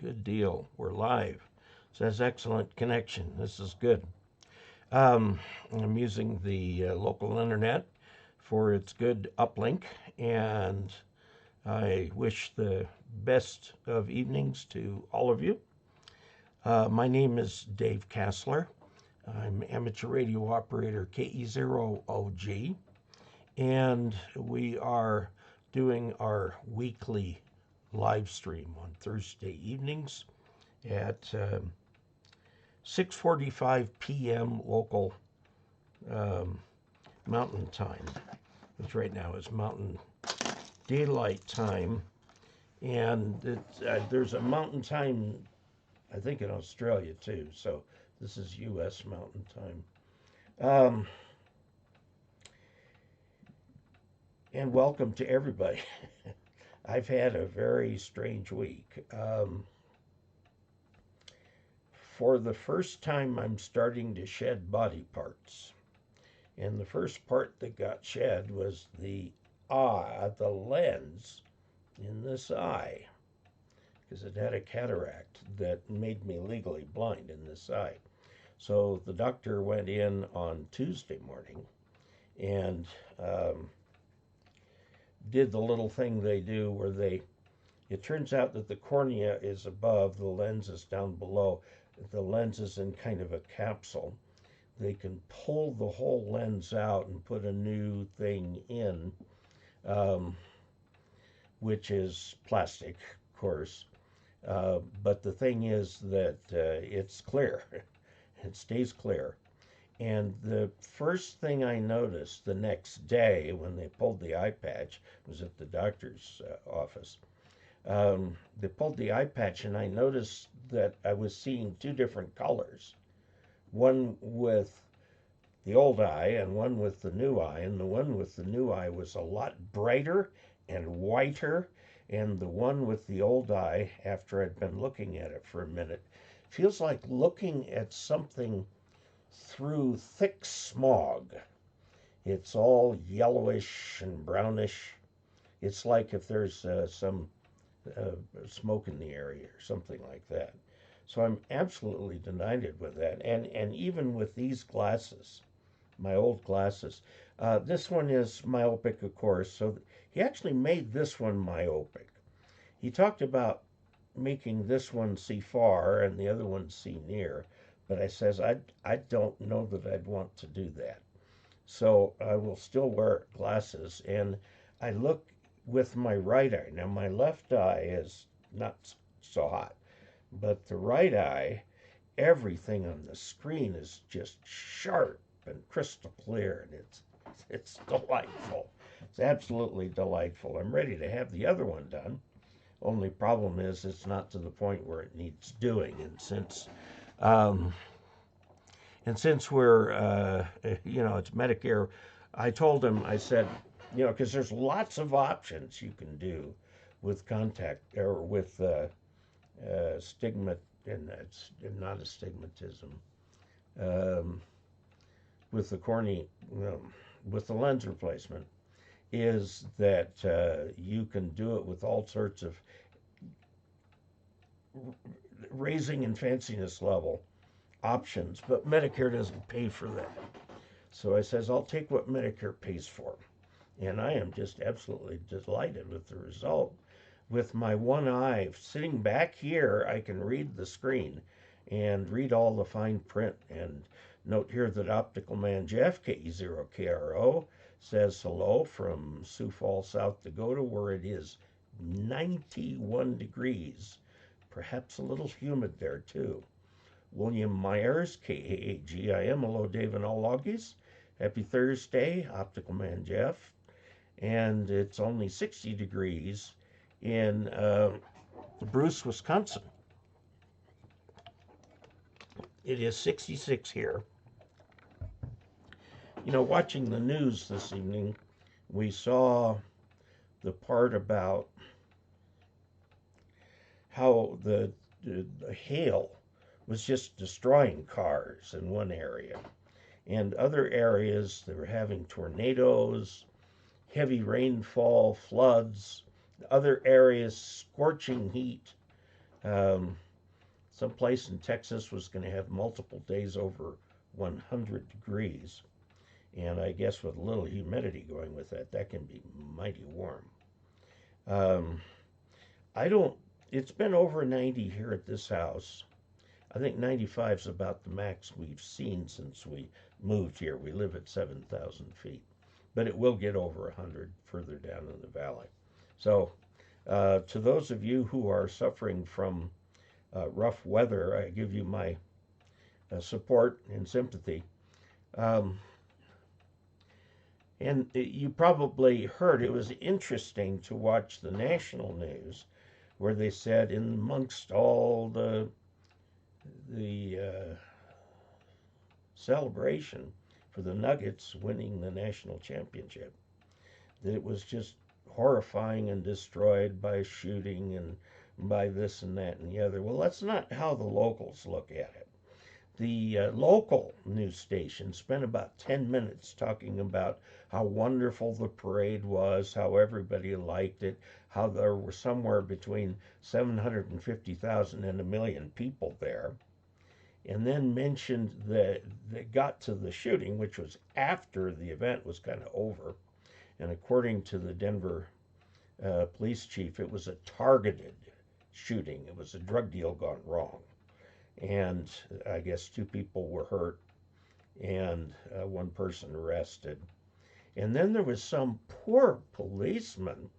Good deal. We're live. Says excellent connection. This is good. I'm using the local internet for its good uplink, and I wish the best of evenings to all of you. My name is Dave Casler. I'm amateur radio operator KE0OG, and we are doing our weekly live stream on Thursday evenings at 6:45 p.m. local Mountain Time, which right now is Mountain Daylight Time, and there's a Mountain Time, I think, in Australia too. So this is U.S. Mountain Time. And welcome to everybody. I've had a very strange week. For the first time, I'm starting to shed body parts. And the first part that got shed was the lens in this eye, because it had a cataract that made me legally blind in this eye. So the doctor went in on Tuesday morning and did the little thing they do where it turns out that the cornea is above, the lens is down below. The lens is in kind of a capsule. They can pull the whole lens out and put a new thing in, which is plastic, of course. But the thing is that it's clear. It stays clear. And the first thing I noticed the next day when they pulled the eye patch was at the doctor's office. They pulled the eye patch, and I noticed that I was seeing two different colors. One with the old eye and one with the new eye. And the one with the new eye was a lot brighter and whiter. And the one with the old eye, after I'd been looking at it for a minute, feels like looking at something through thick smog. It's all yellowish and brownish. It's like if there's some smoke in the area or something like that. So I'm absolutely delighted with that. And even with these glasses, my old glasses, this one is myopic, of course. So he actually made this one myopic. He talked about making this one see far and the other one see near. But I says, I don't know that I'd want to do that. So I will still wear glasses, and I look with my right eye. Now, my left eye is not so hot, but the right eye, everything on the screen is just sharp and crystal clear, and it's delightful. It's absolutely delightful. I'm ready to have the other one done. Only problem is it's not to the point where it needs doing, and since we're, it's Medicare, I told him, I said, because there's lots of options you can do with contact or with stigma, and it's not astigmatism, with the with the lens replacement, is that you can do it with all sorts of raising and fanciness level options, but Medicare doesn't pay for that. So I says, I'll take what Medicare pays for. And I am just absolutely delighted with the result. With my one eye sitting back here, I can read the screen and read all the fine print. And note here that Optical Man Jeff, KE0KRO, says hello from Sioux Falls, South Dakota, where it is 91 degrees. Perhaps a little humid there, too. William Myers, KAAGIM, hello Dave and all loggies. Happy Thursday, Optical Man Jeff. And it's only 60 degrees in Bruce, Wisconsin. It is 66 here. Watching the news this evening, we saw the part about how the hail was just destroying cars in one area. And other areas, they were having tornadoes, heavy rainfall, floods. Other areas, scorching heat. Um, some place in Texas was going to have multiple days over 100 degrees. And I guess with a little humidity going with that, that can be mighty warm. Um, I don't, it's been over 90 here at this house. I think 95 is about the max we've seen since we moved here. We live at 7,000 feet, but it will get over 100 further down in the valley. So, to those of you who are suffering from rough weather, I give you my support and sympathy. Um, and you probably heard it was interesting to watch the national news where they said, in amongst all the celebration for the Nuggets winning the national championship, that it was just horrifying and destroyed by shooting and by this and that and the other. Well, that's not how the locals look at it. The local news station spent about 10 minutes talking about how wonderful the parade was, how everybody liked it, how there were somewhere between 750,000 and 1 million people there, and then mentioned that they got to the shooting, which was after the event was kind of over. And according to the Denver police chief, it was a targeted shooting. It was a drug deal gone wrong. And I guess 2 people were hurt and 1 person arrested. And then there was some poor policeman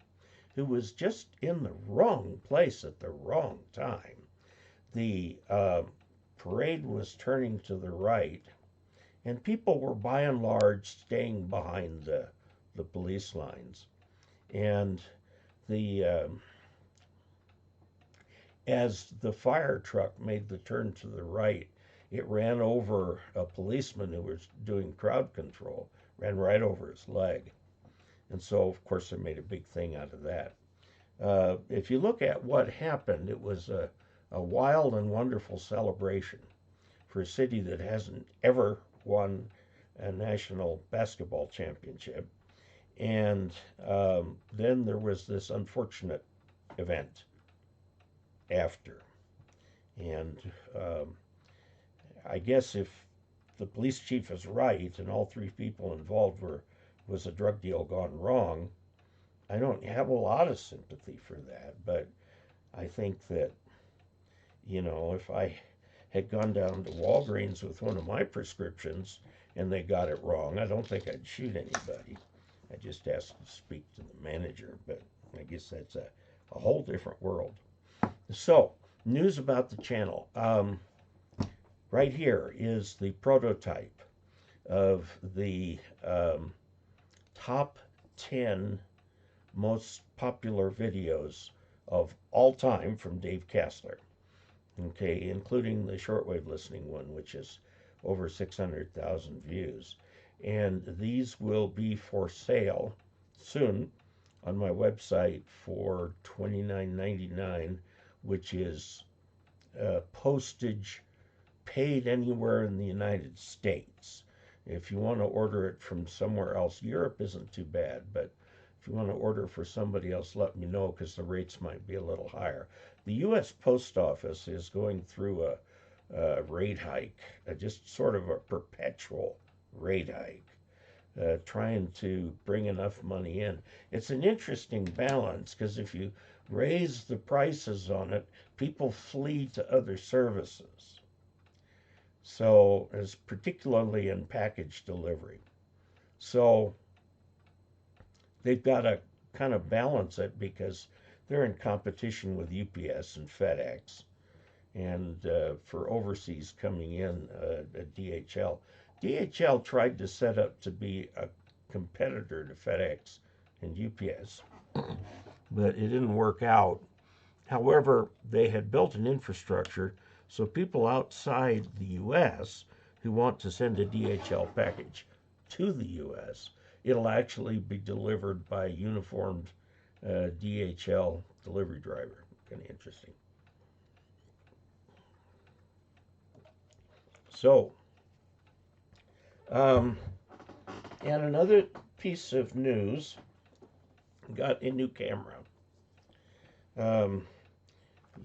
who was just in the wrong place at the wrong time. The parade was turning to the right, and people were by and large staying behind the police lines. And the as the fire truck made the turn to the right, it ran over a policeman who was doing crowd control, ran right over his leg. And so, of course, they made a big thing out of that. If you look at what happened, it was a wild and wonderful celebration for a city that hasn't ever won a national basketball championship. And then there was this unfortunate event after. And I guess if the police chief is right and all 3 people involved was a drug deal gone wrong, I don't have a lot of sympathy for that. But I think that, if I had gone down to Walgreens with one of my prescriptions and they got it wrong, I don't think I'd shoot anybody. I just ask to speak to the manager, but I guess that's a whole different world. So, news about the channel. Right here is the prototype of the top 10 most popular videos of all time from Dave Casler. Okay, including the shortwave listening one, which is over 600,000 views. And these will be for sale soon on my website for $29.99, which is postage paid anywhere in the United States. If you want to order it from somewhere else, Europe isn't too bad, but if you want to order for somebody else, let me know, because the rates might be a little higher. The U.S. Post Office is going through a rate hike, just sort of a perpetual rate hike, trying to bring enough money in. It's an interesting balance, because if you raise the prices on it, people flee to other services. So, as particularly in package delivery. So, they've got to kind of balance it because they're in competition with UPS and FedEx. And for overseas coming in, DHL. DHL tried to set up to be a competitor to FedEx and UPS, but it didn't work out. However, they had built an infrastructure so people outside the U.S. who want to send a DHL package to the U.S., it'll actually be delivered by a uniformed DHL delivery driver. Kind of interesting. So, and another piece of news, got a new camera.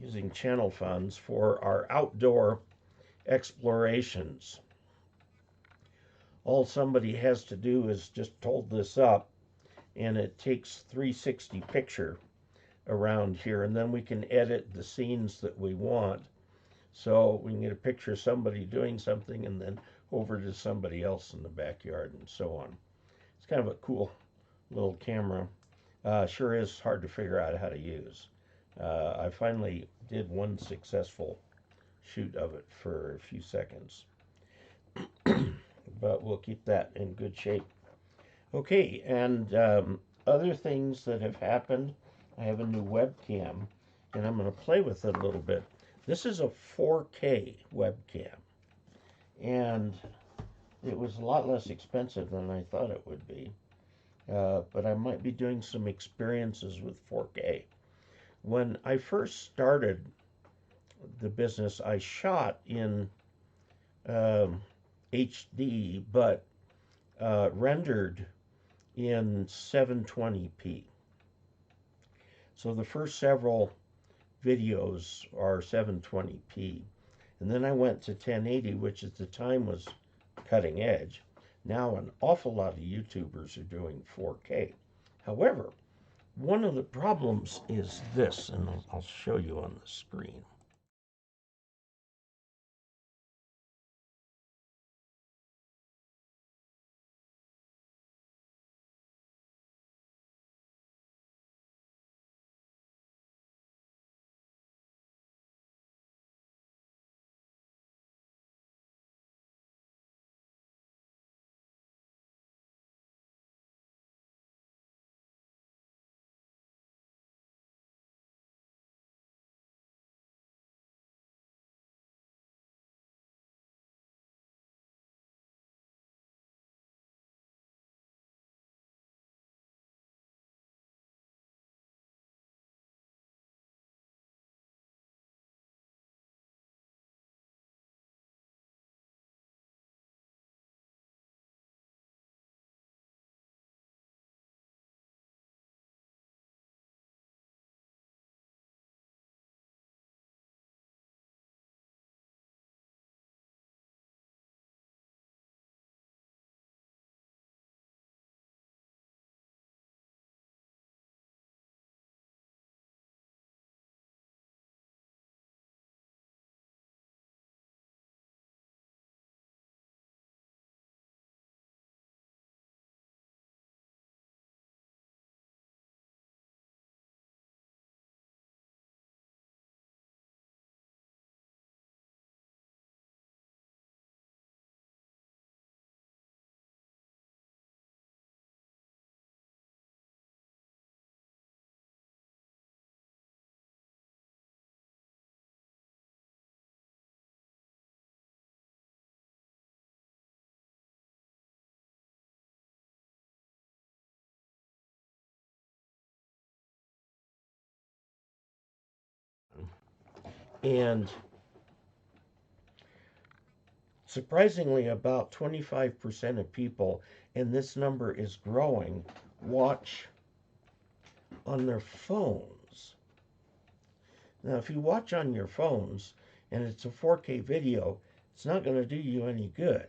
using channel funds for our outdoor explorations. All somebody has to do is just hold this up, and it takes 360 picture around here, and then we can edit the scenes that we want. So we can get a picture of somebody doing something and then over to somebody else in the backyard and so on. It's kind of a cool little camera. Sure is hard to figure out how to use. I finally did one successful shoot of it for a few seconds. But we'll keep that in good shape. Okay, and other things that have happened, I have a new webcam, and I'm going to play with it a little bit. This is a 4K webcam, and it was a lot less expensive than I thought it would be, but I might be doing some experiences with 4K. When I first started the business, I shot in HD, but rendered in 720p. So the first several videos are 720p. And then I went to 1080, which at the time was cutting edge. Now an awful lot of YouTubers are doing 4K. However, one of the problems is this, and I'll show you on the screen. And surprisingly, about 25% of people, and this number is growing, watch on their phones. Now, if you watch on your phones and it's a 4K video, it's not going to do you any good.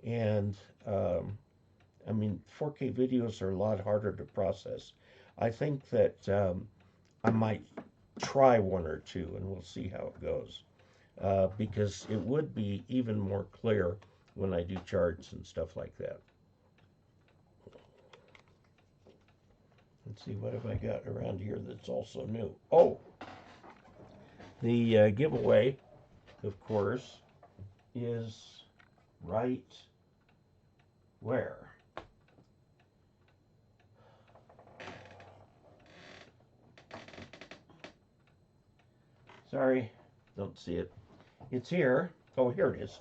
And I mean, 4K videos are a lot harder to process. I think that I might try one or two and we'll see how it goes. Because it would be even more clear when I do charts and stuff like that. Let's see, what have I got around here that's also new? Oh, the giveaway, of course, is right where? Sorry, don't see it. It's here. Oh, here it is.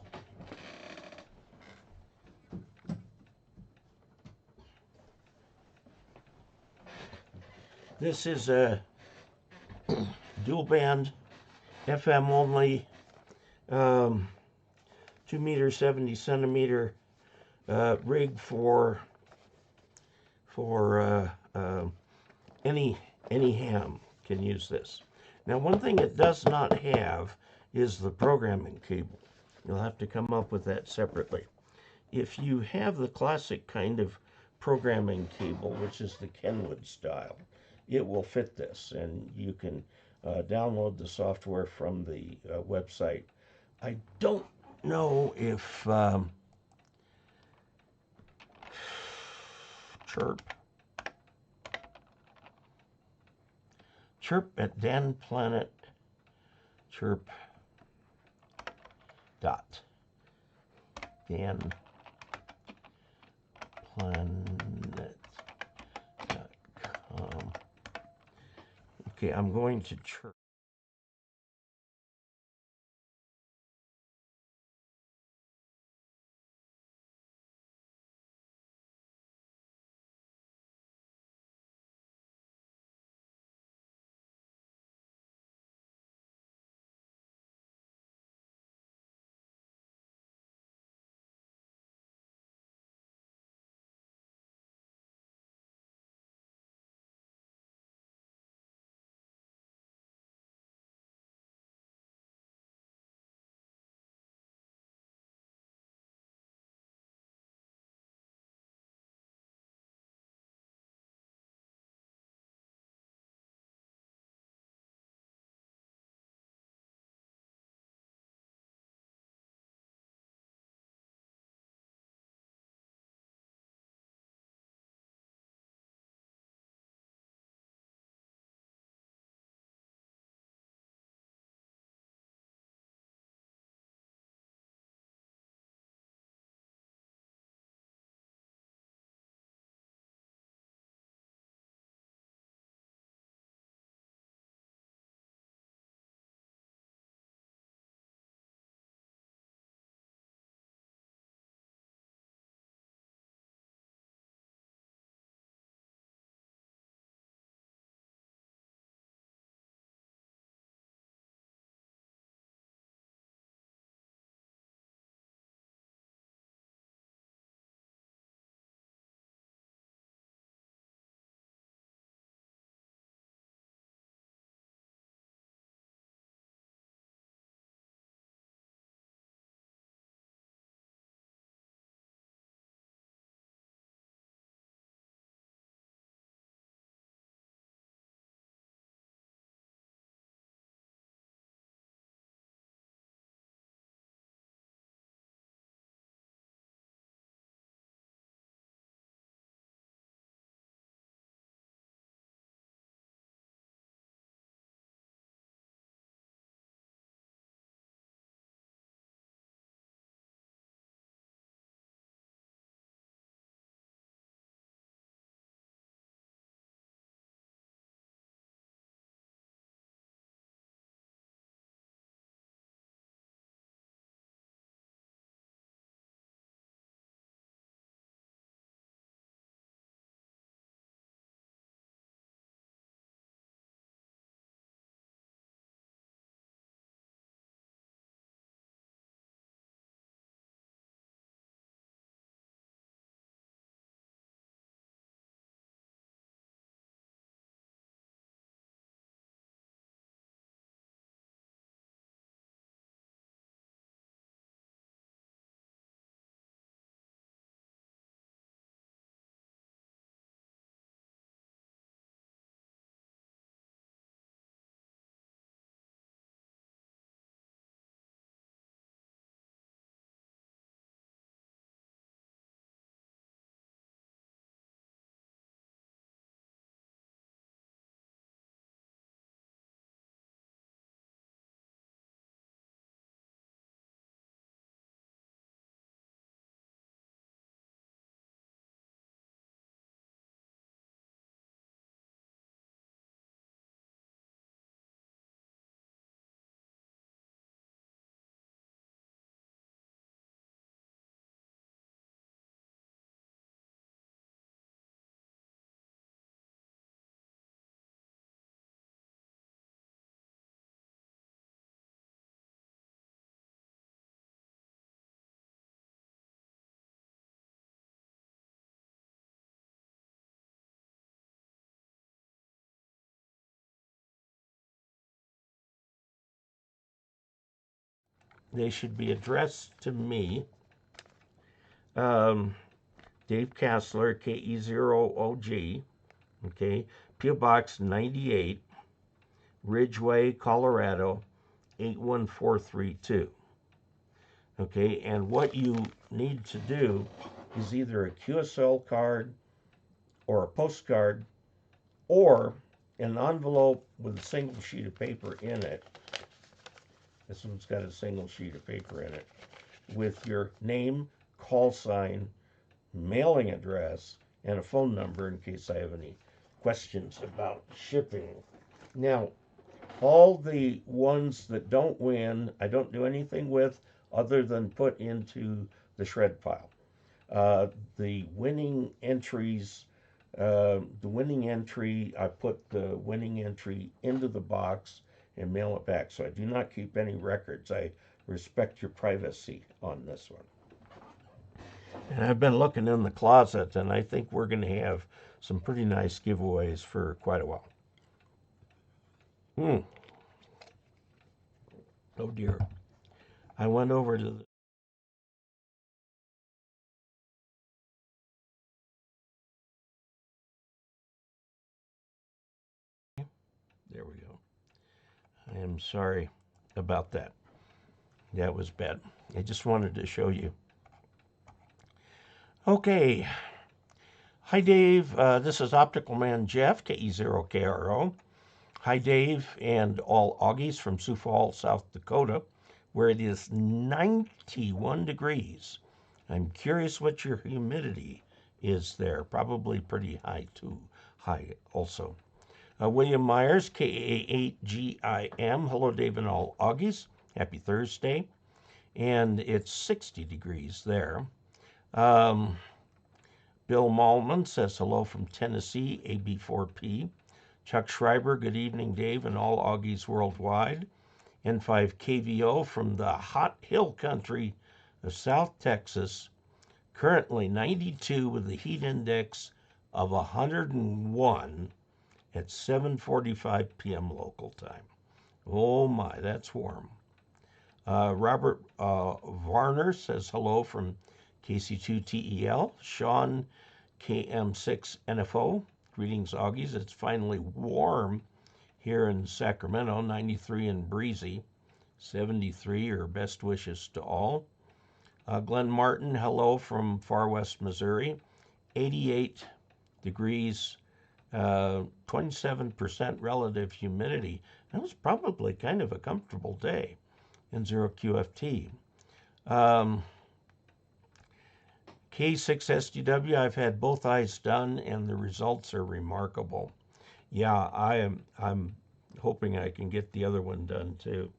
This is a dual band, FM only, 2 meter 70 centimeter rig for any ham can use this. Now, one thing it does not have is the programming cable. You'll have to come up with that separately. If you have the classic kind of programming cable, which is the Kenwood style, it will fit this, and you can download the software from the website. I don't know if Chirp at Dan Planet Chirp dot Dan Planet.com. Okay, I'm going to chirp. they should be addressed to me, Dave Casler, KE0OG, okay, P.O. Box 98, Ridgeway, Colorado, 81432. Okay, and what you need to do is either a QSL card or a postcard or an envelope with a single sheet of paper in it. This one's got a single sheet of paper in it with your name, call sign, mailing address, and a phone number in case I have any questions about shipping. Now, all the ones that don't win, I don't do anything with other than put into the shred pile. The winning entries, I put the winning entry into the box and mail it back. So I do not keep any records. I respect your privacy on this one. And I've been looking in the closet, and I think we're going to have some pretty nice giveaways for quite a while. Oh dear. I went over to the there we go. I am sorry about that. That was bad. I just wanted to show you. Okay. Hi, Dave. This is Optical Man Jeff, KE0KRO. Hi, Dave, and all Augies from Sioux Falls, South Dakota, where it is 91 degrees. I'm curious what your humidity is there. Probably pretty high, too. High also. William Myers, KA8GIM. Hello, Dave and all Augies. Happy Thursday. And it's 60 degrees there. Bill Malman says hello from Tennessee, AB4P. Chuck Schreiber, good evening, Dave, and all Augies worldwide. N5KVO from the hot hill country of South Texas. Currently 92 with a heat index of 101 at 7:45 p.m. local time. Oh my, that's warm. Robert Varner says hello from KC2TEL. Sean KM6NFO. Greetings, Augies. It's finally warm here in Sacramento, 93 and breezy. 73 are best wishes to all. Glenn Martin, hello from far west Missouri. 88 degrees, 27% relative humidity. That was probably kind of a comfortable day in 0QFT. K6SDW, I've had both eyes done and the results are remarkable. Yeah, I'm hoping I can get the other one done too.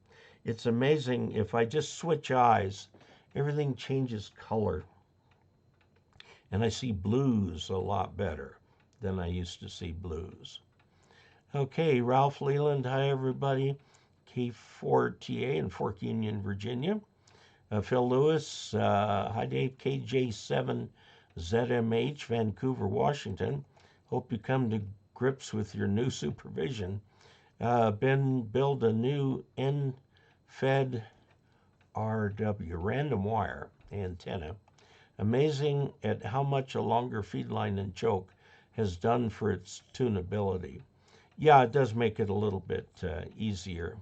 It's amazing, if I just switch eyes, everything changes color. And I see blues a lot better than I used to see blues. Okay, Ralph Leland, hi everybody. K4TA in Fork Union, Virginia. Phil Lewis, hi Dave, KJ7ZMH, Vancouver, Washington. Hope you come to grips with your new supervision. Build a new N-Fed RW, random wire antenna. Amazing at how much a longer feed line and choke has done for its tunability. Yeah, it does make it a little bit easier.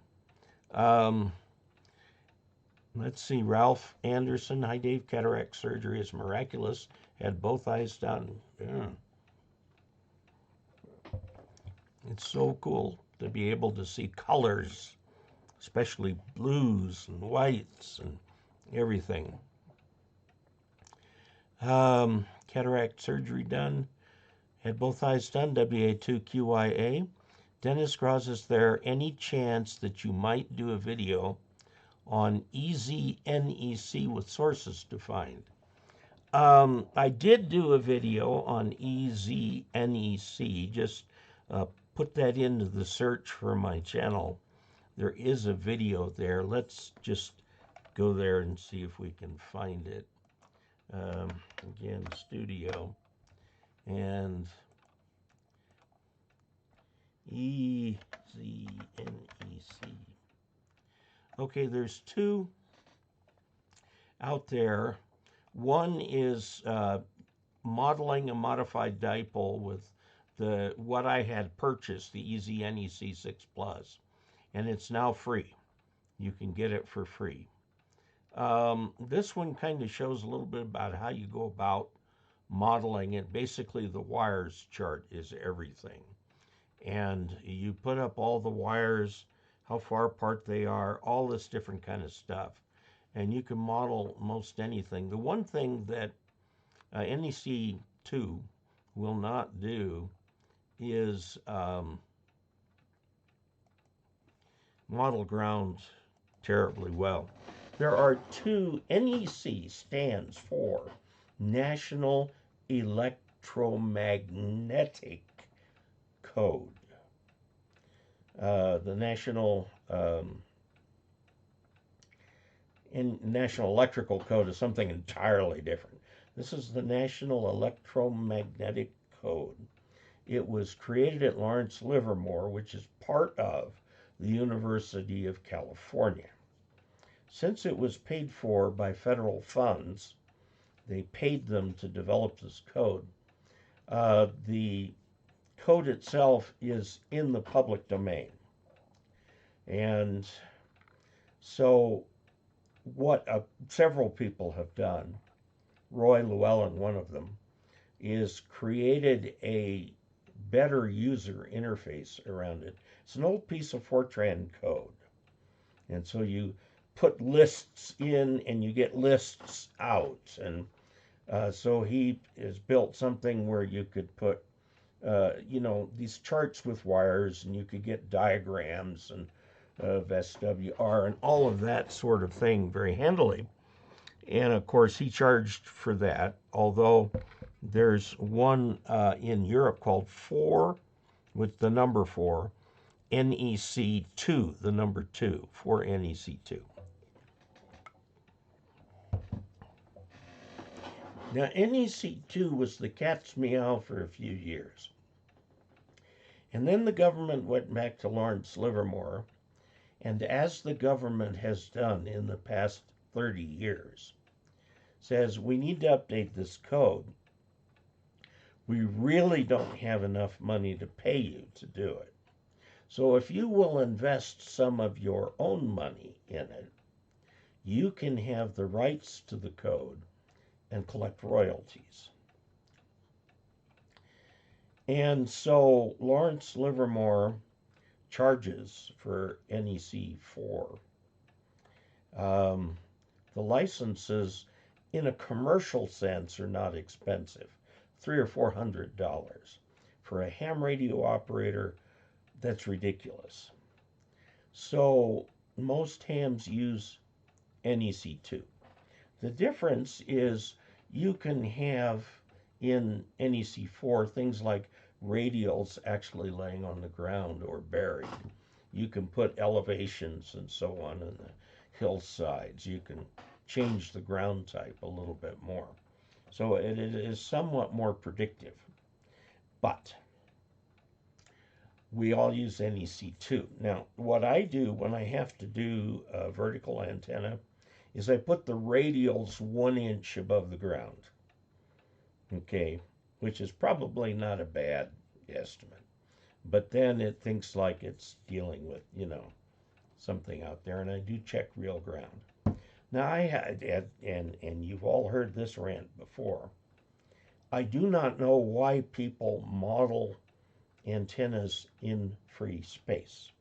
Let's see, Ralph Anderson. Hi, Dave. Cataract surgery is miraculous. Had both eyes done. Yeah. It's so cool to be able to see colors, especially blues and whites and everything. Cataract surgery done. Had both eyes done. WA2QYA. Dennis Cross, is there any chance that you might do a video on EZNEC with sources defined? I did do a video on EZNEC. Just put that into the search for my channel. There is a video there. Let's just go there and see if we can find it. Again, studio and EZNEC. Okay, there's two out there. One is modeling a modified dipole with what I had purchased, the Easy NEC 6 Plus, and it's now free. You can get it for free. This one kind of shows a little bit about how you go about modeling it. Basically, the wires chart is everything. And you put up all the wires, how far apart they are, all this different kind of stuff. And you can model most anything. The one thing that NEC2 will not do is model ground terribly well. There are two. NEC stands for National Electromagnetic Code. The National National Electrical Code is something entirely different. This is the National Electromagnetic Code. It was created at Lawrence Livermore, which is part of the University of California. Since it was paid for by federal funds, they paid them to develop this code. The code itself is in the public domain. And so what several people have done, Roy Llewellyn, one of them, is created a better user interface around it. It's an old piece of Fortran code. And so you put lists in and you get lists out. And so he has built something where you could put, these charts with wires, and you could get diagrams and of SWR and all of that sort of thing very handily. And of course, he charged for that, although there's one in Europe called 4 with the number 4, NEC2, the number 2, for NEC2. Now, NEC2 was the cat's meow for a few years. And then the government went back to Lawrence Livermore, and as the government has done in the past 30 years, says we need to update this code. We really don't have enough money to pay you to do it. So if you will invest some of your own money in it, you can have the rights to the code and collect royalties. And so Lawrence Livermore charges for NEC4. The licenses, in a commercial sense, are not expensive, $300 or $400. For a ham radio operator, that's ridiculous. So most hams use NEC2. The difference is you can have in NEC4 things like radials actually laying on the ground or buried. You can put elevations and so on in the hillsides. You can change the ground type a little bit more. So it is somewhat more predictive. But we all use NEC2. Now, what I do when I have to do a vertical antenna is I put the radials 1 inch above the ground. Okay, which is probably not a bad estimate. But then it thinks like it's dealing with, something out there, and I do check real ground. Now, I had, and you've all heard this rant before, I do not know why people model antennas in free space,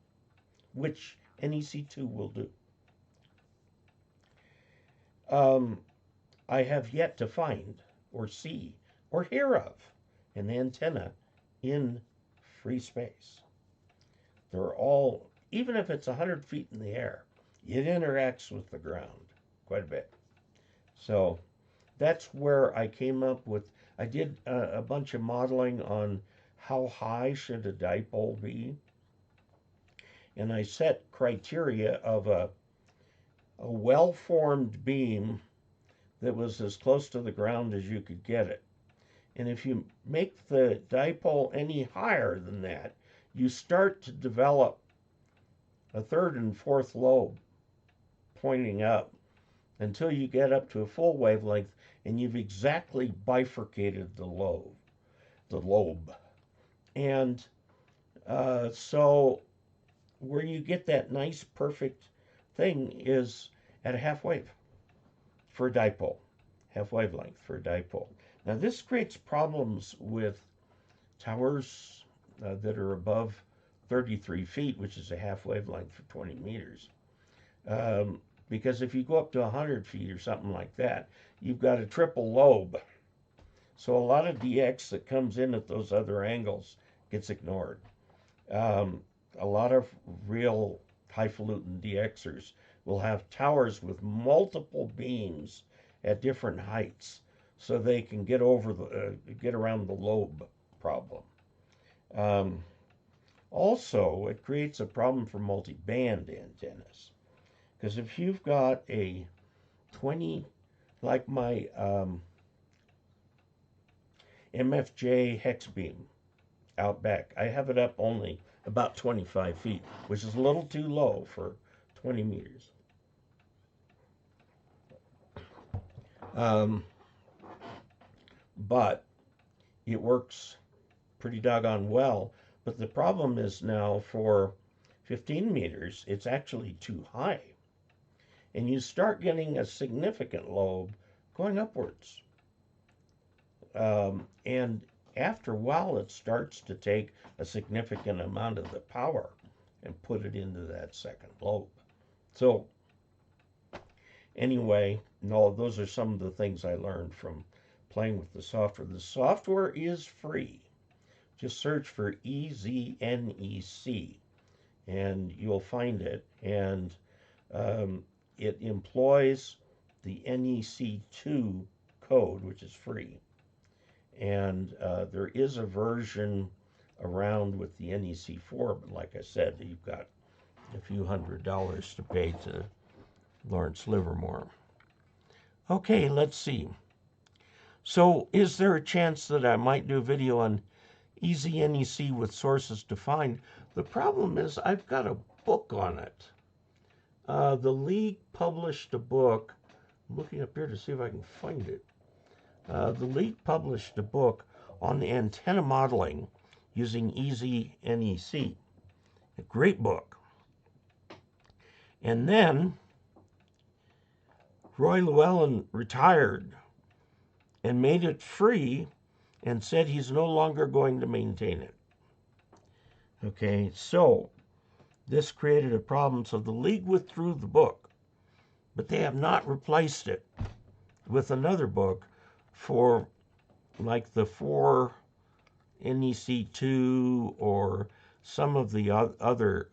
which NEC2 will do. I have yet to find or see or hear of an antenna in free space. They're all, even if it's 100 feet in the air, it interacts with the ground quite a bit. So that's where I came up with, I did a bunch of modeling on how high should a dipole be. And I set criteria of a well-formed beam that was as close to the ground as you could get it. And if you make the dipole any higher than that, you start to develop a third and fourth lobe pointing up until you get up to a full wavelength and you've exactly bifurcated the lobe. And so where you get that nice perfect thing is at a half wave for a dipole, half wavelength for a dipole. Now this creates problems with towers that are above 33 feet, which is a half wavelength for 20 meters. Because if you go up to 100 feet or something like that, you've got a triple lobe. So a lot of DX that comes in at those other angles gets ignored. A lot of real highfalutin DXers will have towers with multiple beams at different heights, so they can get around the lobe problem. Also, it creates a problem for multi-band antennas, because if you've got a 20, like my MFJ hex beam out back, I have it up only about 25 feet, which is a little too low for 20 meters. But it works pretty doggone well. But the problem is now for 15 meters, it's actually too high. And you start getting a significant lobe going upwards. And after a while, it starts to take a significant amount of the power and put it into that second lobe. So anyway, no, those are some of the things I learned from playing with the software. The software is free. Just search for EZNEC and you'll find it. And it employs the NEC2 code, which is free. And there is a version around with the NEC4, but like I said, you've got a few $100s to pay to Lawrence Livermore. Okay, let's see. So is there a chance that I might do a video on EZNEC with sources defined? The problem is I've got a book on it. The League published a book. I'm looking up here to see if I can find it. The League published a book on the antenna modeling using EZNEC. A great book. And then Roy Llewellyn retired and made it free and said he's no longer going to maintain it. Okay, so this created a problem. So the League withdrew the book, but they have not replaced it with another book for like the 4 NEC2 or some of the other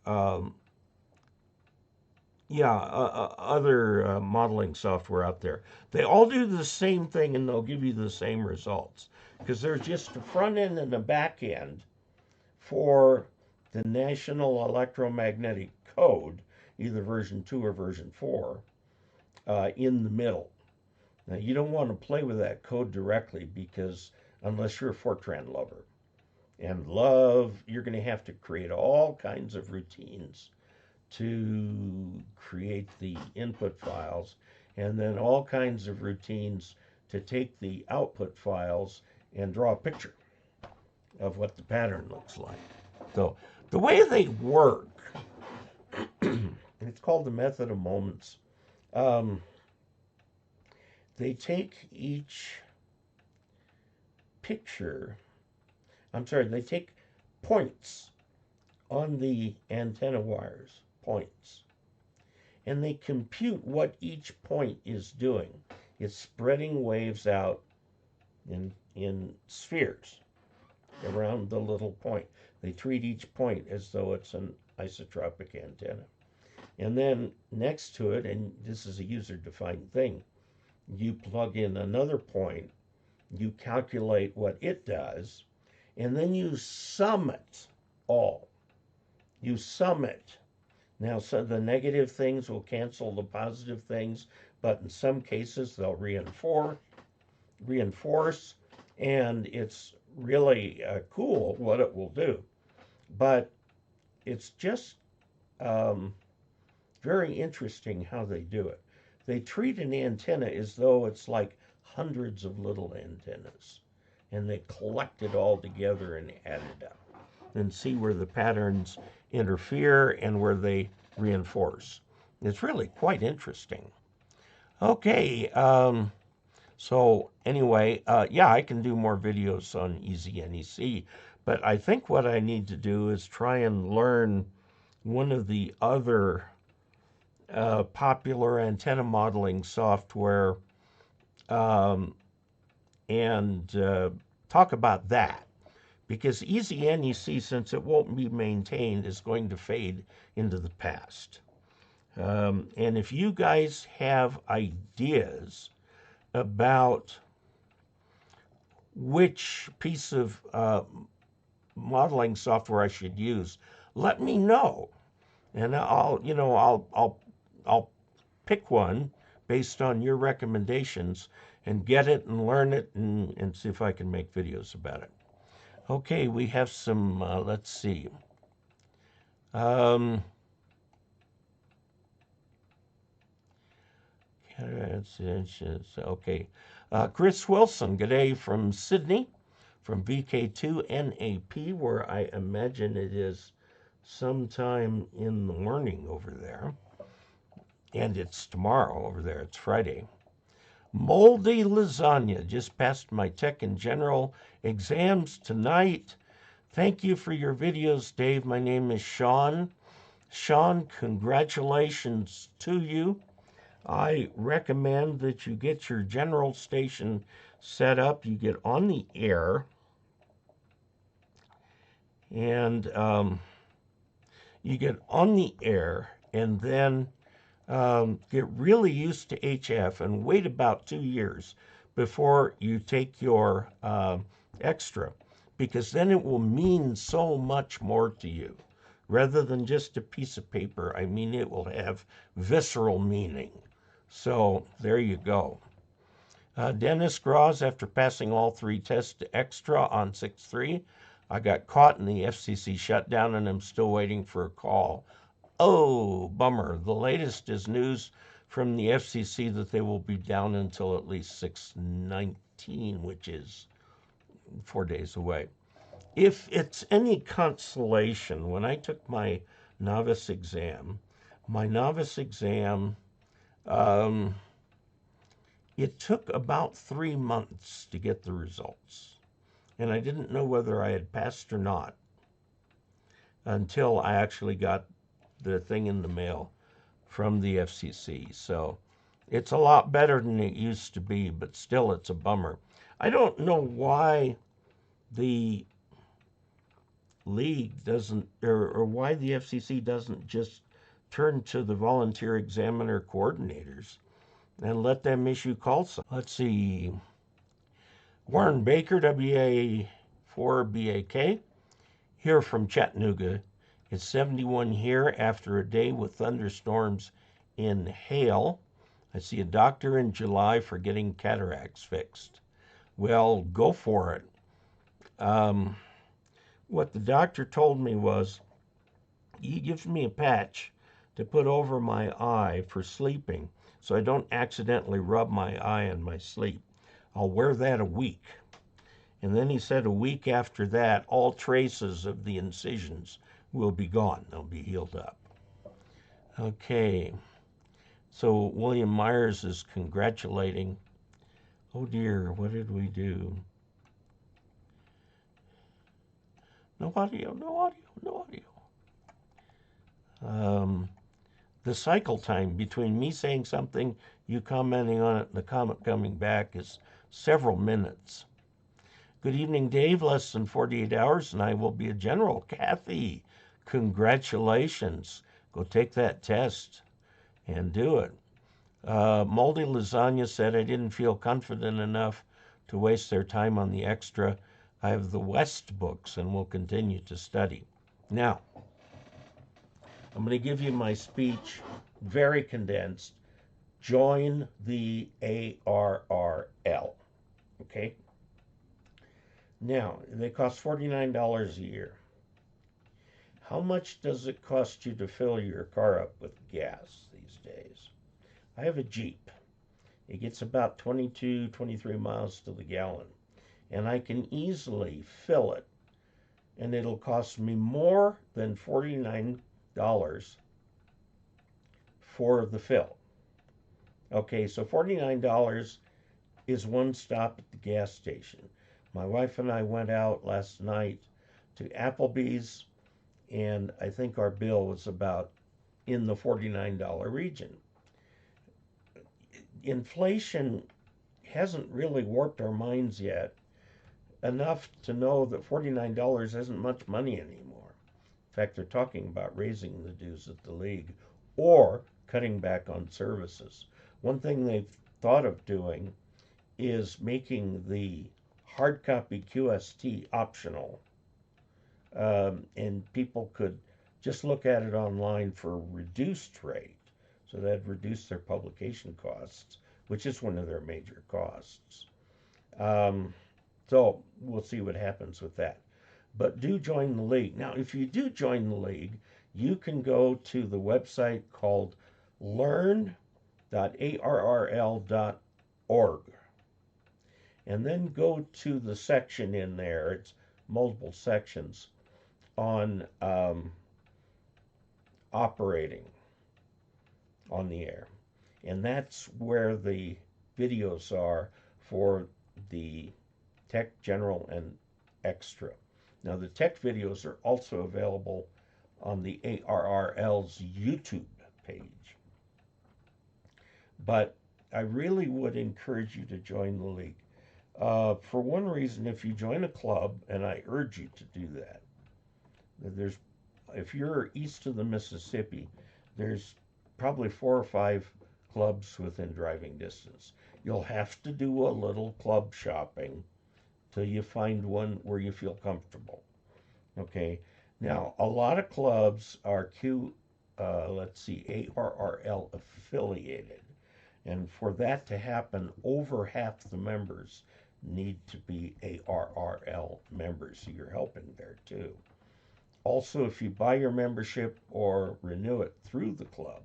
modeling software out there. They all do the same thing and they'll give you the same results, because there's just a front end and a back end for the National Electromagnetic Code, either version 2 or version 4, in the middle. Now, you don't want to play with that code directly, because unless you're a Fortran lover, and you're going to have to create all kinds of routines to create the input files, and then all kinds of routines to take the output files and draw a picture of what the pattern looks like. So the way they work, it's called the method of moments. They take each picture, they take points on the antenna wires, points, and they compute what each point is doing. It's spreading waves out in spheres around the little point. They treat each point as though it's an isotropic antenna. And then next to it, and this is a user-defined thing, you plug in another point, you calculate what it does, and then you sum it all. You sum it. Now, so the negative things will cancel the positive things, but in some cases they'll reinforce, and it's really cool what it will do. But it's just very interesting how they do it. they treat an antenna as though it's like hundreds of little antennas, and they collect it all together and add it up and see where the patterns interfere and where they reinforce. It's really quite interesting. Okay, so anyway, yeah, I can do more videos on Easy NEC, but I think what I need to do is try and learn one of the other popular antenna modeling software um, and talk about that. Because Easy NEC, since it won't be maintained, is going to fade into the past. And if you guys have ideas about which piece of modeling software I should use, let me know, and I'll pick one based on your recommendations and get it and learn it and see if I can make videos about it. Okay, we have some, let's see. Okay. Chris Wilson, good day from Sydney, from VK2NAP, where I imagine it is sometime in the morning over there. And it's tomorrow over there, it's Friday. Moldy lasagna, just passed my tech and general exams tonight. Thank you for your videos, Dave. My name is Sean. Sean, congratulations to you. I recommend that you get your general station set up. You get on the air, and then get really used to HF and wait about 2 years before you take your extra, because then it will mean so much more to you. Rather than just a piece of paper, I mean, it will have visceral meaning. So there you go. Dennis Gross, after passing all 3 tests to extra on 6.3, I got caught in the FCC shutdown and I'm still waiting for a call. Oh, bummer. The latest is news from the FCC that they will be down until at least 6/19, which is 4 days away. If it's any consolation, when I took my novice exam, it took about 3 months to get the results. And I didn't know whether I had passed or not until I actually got the thing in the mail from the FCC. So it's a lot better than it used to be, but still it's a bummer. I don't know why the league doesn't, or why the FCC doesn't just turn to the volunteer examiner coordinators and let them issue calls. Let's see. Warren Baker, WA4BAK, here from Chattanooga. It's 71 here after a day with thunderstorms and hail. I see a doctor in July for getting cataracts fixed. Well, go for it. What the doctor told me was, he gives me a patch to put over my eye for sleeping so I don't accidentally rub my eye in my sleep. I'll wear that a week. And then he said a week after that, all traces of the incisions will be gone. They'll be healed up. Okay. So William Myers is congratulating. Oh dear, what did we do? No audio, no audio, no audio. The cycle time between me saying something, you commenting on it, and the comment coming back is several minutes. Good evening, Dave. Less than 48 hours, and I will be a general. Kathy, congratulations. Go take that test and do it. Moldy Lasagna said, I didn't feel confident enough to waste their time on the extra. I have the West books and will continue to study. Now, I'm going to give you my speech, very condensed. Join the ARRL, okay? Now, they cost $49 a year. How much does it cost you to fill your car up with gas these days? I have a Jeep. It gets about 22, 23 miles to the gallon, and I can easily fill it, and it'll cost me more than $49 for the fill. Okay, so $49 is one stop at the gas station. My wife and I went out last night to Applebee's, and I think our bill was about in the $49 region. Inflation hasn't really warped our minds yet enough to know that $49 isn't much money anymore. In fact, they're talking about raising the dues at the league or cutting back on services. One thing they've thought of doing is making the hard copy QST optional, and people could just look at it online for a reduced rate. So that'd reduce their publication costs, which is one of their major costs. So we'll see what happens with that. But do join the league. Now, if you do join the league, you can go to the website called learn.arrl.org. And then go to the section in there, it's multiple sections, on operating on the air. And that's where the videos are for the Tech, General, and Extra. Now, the Tech videos are also available on the ARRL's YouTube page. But I really would encourage you to join the league. For one reason, if you join a club, and I urge you to do that, if you're east of the Mississippi, there's probably 4 or 5 clubs within driving distance. You'll have to do a little club shopping till you find one where you feel comfortable. Okay. Now, a lot of clubs are ARRL affiliated. And for that to happen, over half the members need to be ARRL members. So you're helping there too. Also, if you buy your membership or renew it through the club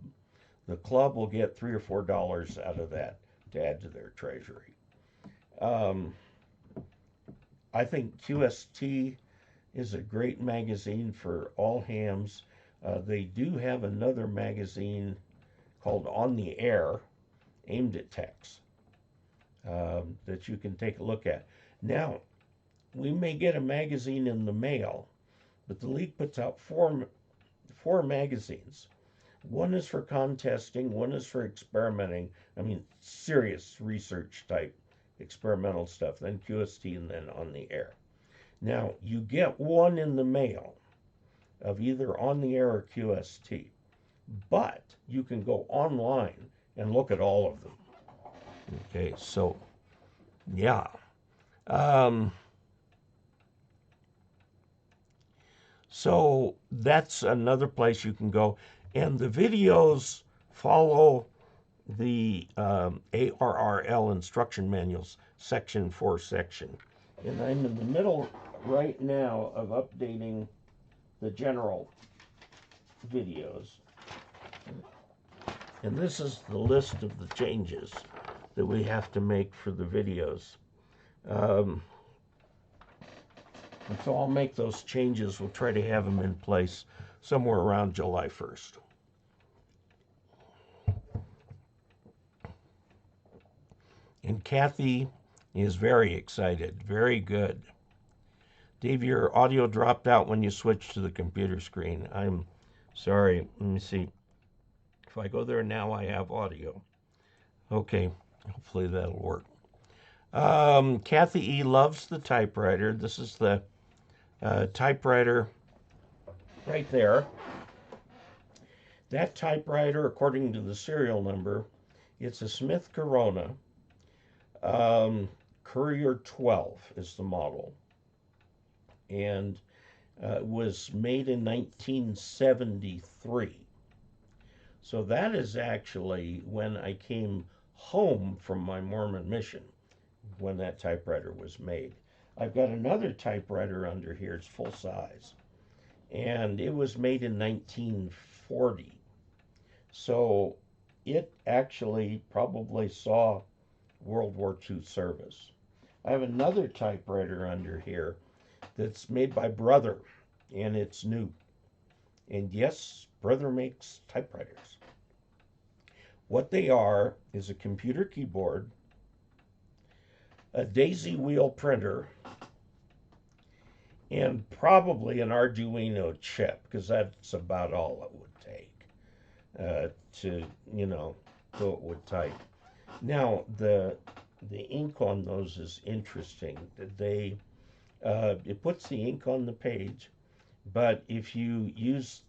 will get $3 or $4 out of that to add to their treasury. I think QST is a great magazine for all hams. They do have another magazine called On the Air, aimed at techs, that you can take a look at. Now, we may get a magazine in the mail, but the league puts out four magazines. One is for contesting, one is for experimenting. I mean, serious research type experimental stuff, then QST, and then On the Air. Now, you get one in the mail of either On the Air or QST, but you can go online and look at all of them. Okay, so, yeah. So that's another place you can go. And the videos follow the ARRL instruction manuals, section for section. And I'm in the middle right now of updating the general videos. And this is the list of the changes that we have to make for the videos. And so I'll make those changes. We'll try to have them in place somewhere around July 1st. And Kathy is very excited. Very good. Dave, your audio dropped out when you switched to the computer screen. I'm sorry. Let me see. If I go there now, I have audio. Okay. Hopefully that'll work. Kathy E. loves the typewriter. This is the typewriter right there. That typewriter, according to the serial number, it's a Smith Corona. Courier 12 is the model. And it was made in 1973. So that is actually when I came home from my Mormon mission, when that typewriter was made. I've got another typewriter under here, it's full size, and it was made in 1940. So it actually probably saw World War II service. I have another typewriter under here that's made by Brother, and it's new. And yes, Brother makes typewriters. What they are is a computer keyboard, a daisy wheel printer, and probably an Arduino chip, because that's about all it would take to, so it would type. Now, the ink on those is interesting. They it puts the ink on the page, but if you use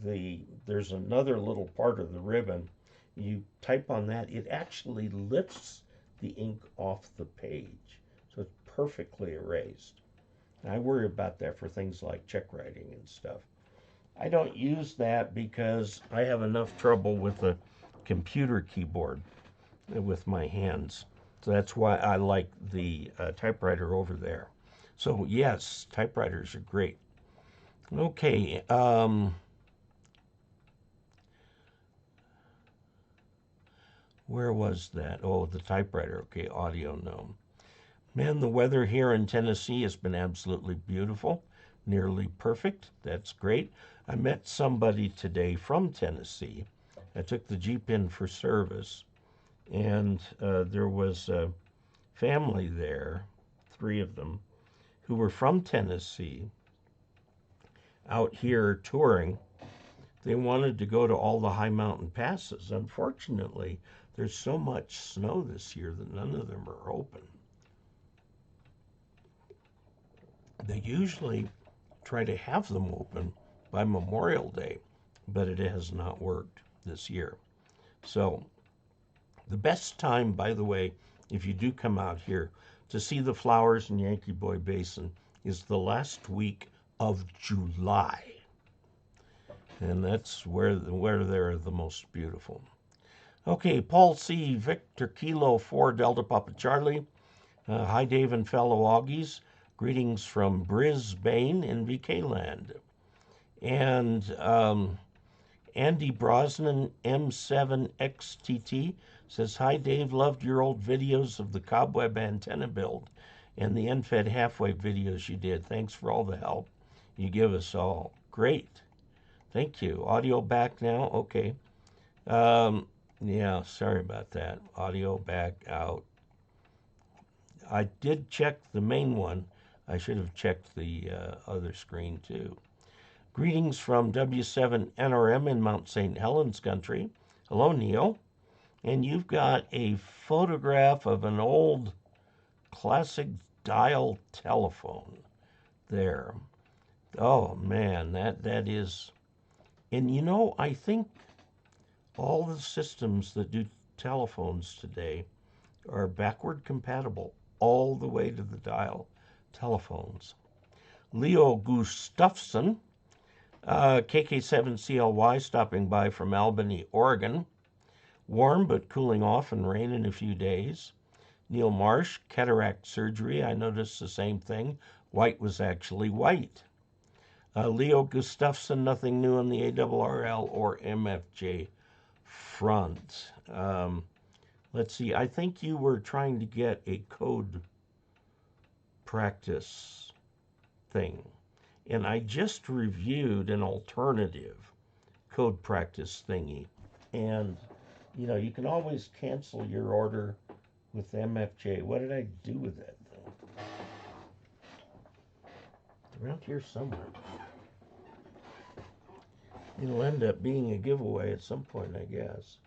there's another little part of the ribbon, you type on that, it actually lifts the ink off the page, so it's perfectly erased. I worry about that for things like check writing and stuff. I don't use that because I have enough trouble with a computer keyboard with my hands. So that's why I like the typewriter over there. So yes, typewriters are great. Okay. Where was that? Oh, the typewriter. Okay, audio, no. Man, the weather here in Tennessee has been absolutely beautiful, nearly perfect. That's great. I met somebody today from Tennessee. I took the Jeep in for service, and there was a family there, 3 of them, who were from Tennessee, out here touring. They wanted to go to all the high mountain passes. Unfortunately, there's so much snow this year that none of them are open. They usually try to have them open by Memorial Day, but it has not worked this year. So the best time, by the way, if you do come out here to see the flowers in Yankee Boy Basin is the last week of July. And that's where they're the most beautiful. Okay, Paul C. Victor Kilo 4 Delta Papa Charlie. Hi, Dave and fellow Augies. Greetings from Brisbane in VK land. And Andy Brosnan M7XTT says, hi, Dave. Loved your old videos of the cobweb antenna build and the end-fed half-wave videos you did. Thanks for all the help you give us all. Great. Thank you. Audio back now? Okay. Yeah, sorry about that. Audio back out. I did check the main one. I should have checked the other screen too. Greetings from W7NRM in Mount St. Helens country. Hello, Neil. And you've got a photograph of an old classic dial telephone there. Oh, man, that is... And I think all the systems that do telephones today are backward compatible all the way to the dial telephones. Leo Gustafson, KK7CLY, stopping by from Albany, Oregon. Warm but cooling off and rain in a few days. Neil Marsh, cataract surgery. I noticed the same thing. White was actually white. Leo Gustafson, nothing new on the ARRL or MFJ front. Let's see. I think you were trying to get a code practice thing. And I just reviewed an alternative code practice thingy. And, you can always cancel your order with MFJ. What did I do with that thing? Around here somewhere. It'll end up being a giveaway at some point, I guess.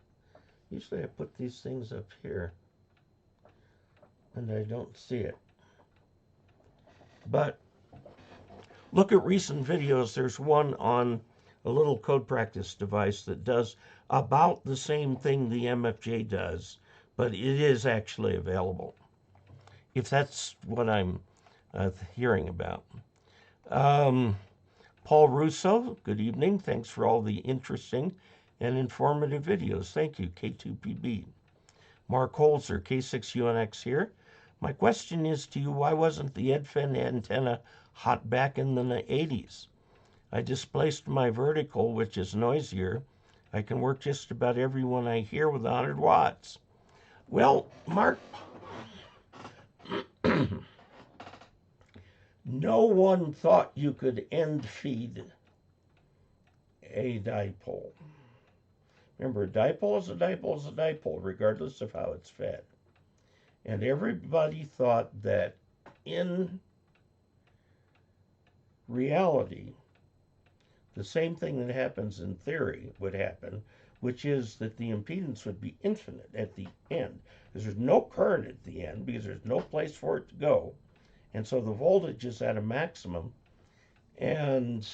Usually I put these things up here and I don't see it. But look at recent videos. There's one on a little code practice device that does about the same thing the MFJ does, but it is actually available, if that's what I'm hearing about. Paul Russo, good evening. Thanks for all the interesting and informative videos. Thank you, K2PB. Mark Holzer, K6UNX here. My question is to you, why wasn't the EdFen antenna hot back in the 80s? I displaced my vertical, which is noisier, I can work just about every one I hear with 100 watts. Well, Mark, no one thought you could end feed a dipole. Remember, a dipole is a dipole is a dipole, regardless of how it's fed. And everybody thought that in reality, the same thing that happens in theory would happen, which is that the impedance would be infinite at the end, because there's no current at the end, because there's no place for it to go. And so the voltage is at a maximum. And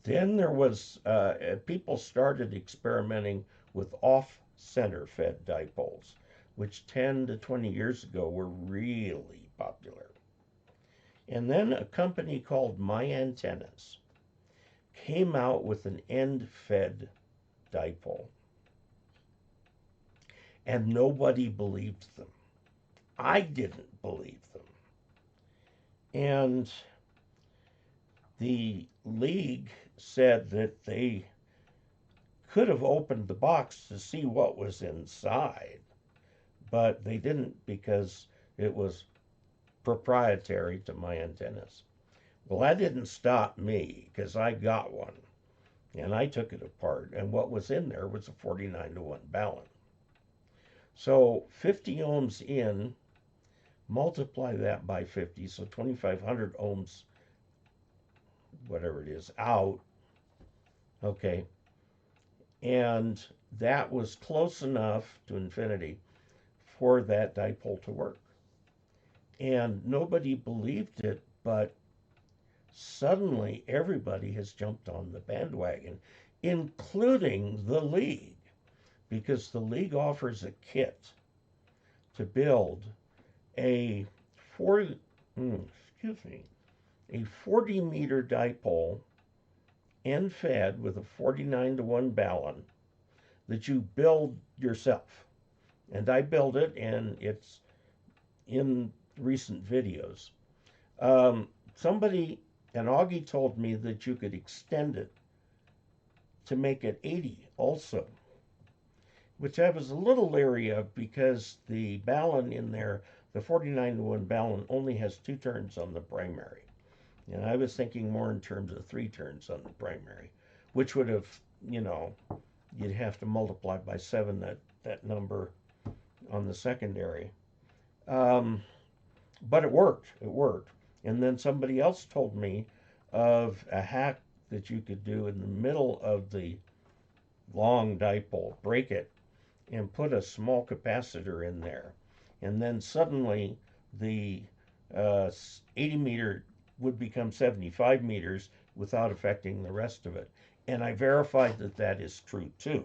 then there was, people started experimenting with off-center fed dipoles, which 10 to 20 years ago were really popular. And then a company called My Antennas came out with an end-fed dipole. And nobody believed them. I didn't believe them. And the league said that they could have opened the box to see what was inside, but they didn't because it was proprietary to My Antennas. Well, that didn't stop me because I got one and I took it apart, and what was in there was a 49-to-1 balun. So 50 ohms in, multiply that by 50, so 2,500 ohms, whatever it is, out. Okay. And that was close enough to infinity for that dipole to work. And nobody believed it, but suddenly everybody has jumped on the bandwagon, including the league, because the league offers a kit to build a 40 meter dipole end fed with a 49-to-1 balun that you build yourself. And I built it, and it's in recent videos. Somebody, an Augie, told me that you could extend it to make it 80 also, which I was a little leery of because the balun in there, the 49-to-1 balun, only has 2 turns on the primary. And I was thinking more in terms of 3 turns on the primary, which would have, you'd have to multiply by 7 that number on the secondary. But it worked. It worked. And then somebody else told me of a hack that you could do in the middle of the long dipole, break it, and put a small capacitor in there. And then suddenly the 80 meter would become 75 meters without affecting the rest of it. And I verified that that is true too.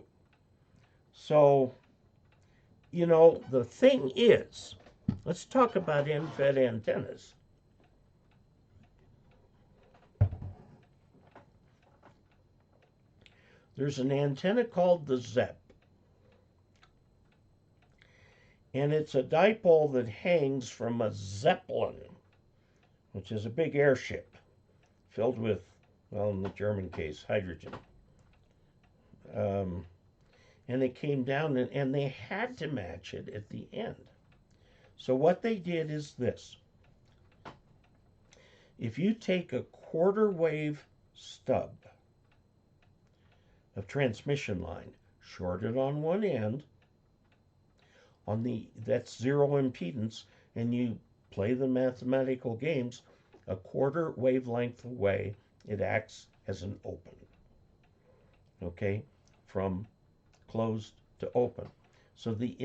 So, the thing is, let's talk about end-fed antennas. There's an antenna called the ZEP. And it's a dipole that hangs from a Zeppelin, which is a big airship filled with, well, in the German case, hydrogen. And it came down, and they had to match it at the end. So what they did is this. If you take a quarter wave stub of transmission line, short it on one end, that's 0 impedance, and you play the mathematical games, a quarter wavelength away, it acts as an open. Okay, from closed to open. So the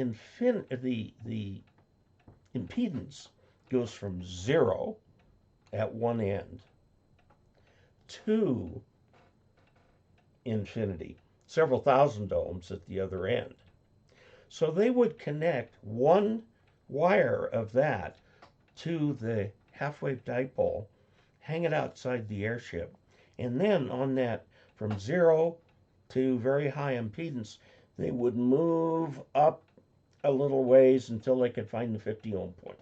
impedance goes from 0 at one end to infinity, several thousand ohms at the other end. So they would connect one wire of that to the half-wave dipole, hang it outside the airship, and then on that, from 0 to very high impedance, they would move up a little ways until they could find the 50 ohm point.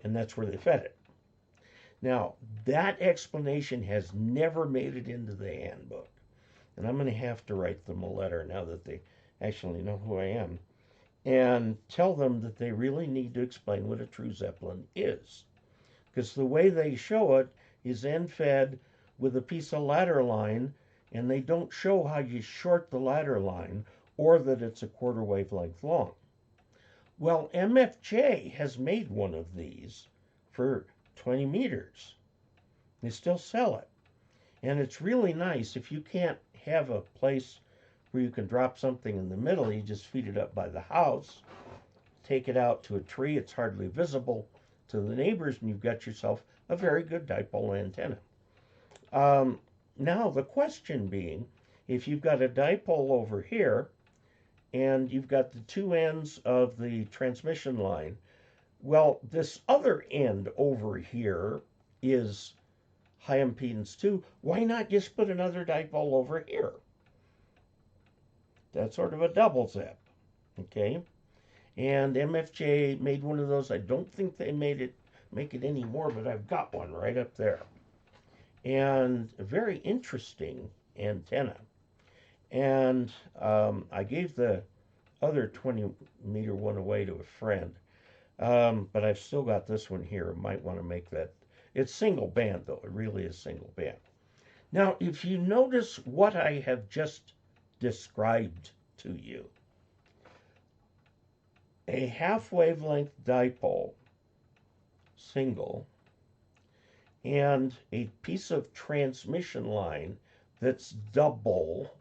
And that's where they fed it. Now, that explanation has never made it into the handbook. and I'm going to have to write them a letter now that they actually know who I am, and tell them that they really need to explain what a true Zeppelin is. Because the way they show it is end fed with a piece of ladder line, and they don't show how you short the ladder line or that it's a quarter wavelength long. Well, MFJ has made one of these for 20 meters. They still sell it. And it's really nice if you can't have a place where you can drop something in the middle, you just feed it up by the house, take it out to a tree, it's hardly visible to the neighbors, and you've got yourself a very good dipole antenna. Now, the question being, if you've got a dipole over here, and you've got the two ends of the transmission line, well, this other end over here is high impedance too. Why not just put another dipole over here? That's sort of a double zip, okay? And MFJ made one of those. I don't think they make it anymore, but I've got one right up there. And a very interesting antenna. And I gave the other 20-meter one away to a friend, but I've still got this one here. Might want to make that. It's single band, though. It really is single band. Now, if you notice what I have just described to you, a half wavelength dipole, single, and a piece of transmission line that's double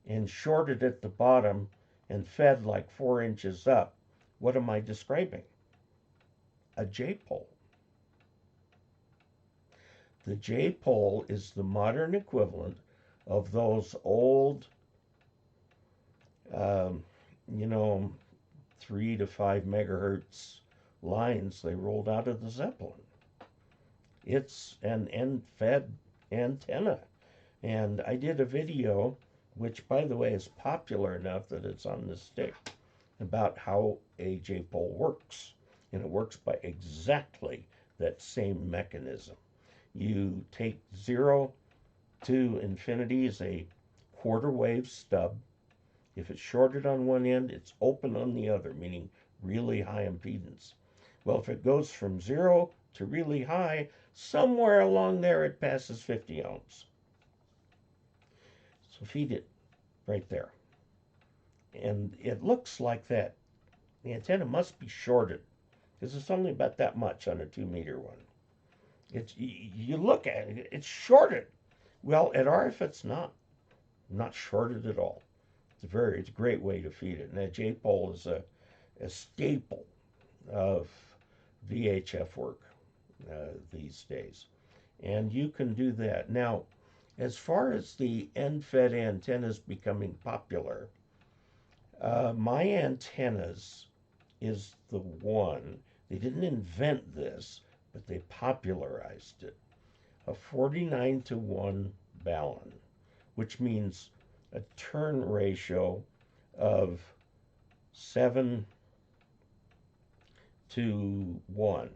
and shorted at the bottom and fed like 4 inches up, what am I describing? A J-pole. The J-pole is the modern equivalent of those old, 3 to 5 megahertz lines they rolled out of the Zeppelin. It's an end-fed antenna. And I did a video, which, by the way, is popular enough that it's on the stick, about how a J-pole works. And it works by exactly that same mechanism. You take 0 to infinity as a quarter wave stub. If it's shorted on one end, it's open on the other, meaning really high impedance. Well, if it goes from 0 to really high, somewhere along there it passes 50 ohms. So feed it right there. And it looks like that. The antenna must be shorted, because it's only about that much on a 2-meter one. You look at it, it's shorted. Well, at RF it's not shorted at all. It's a great way to feed it. And a J-pole is a staple of VHF work these days. And you can do that. Now, as far as the end-fed antennas becoming popular, my antennas is the one. They didn't invent this, but they popularized it. A 49-to-1 balun, which means a turn ratio of 7 to 1.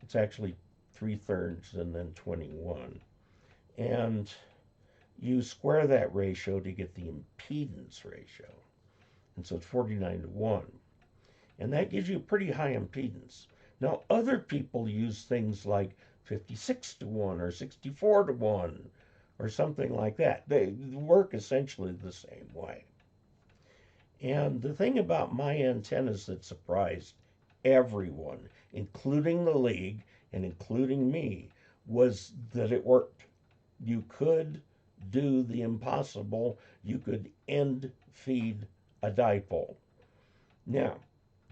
It's actually 3/3 and then 21. And you square that ratio to get the impedance ratio. And so it's 49-to-1. And that gives you a pretty high impedance. Now, other people use things like 56-to-1 or 64-to-1 or something like that. They work essentially the same way. And the thing about my antennas that surprised everyone, including the league and including me, was that it worked. You could do the impossible. You could end feed a dipole. Now,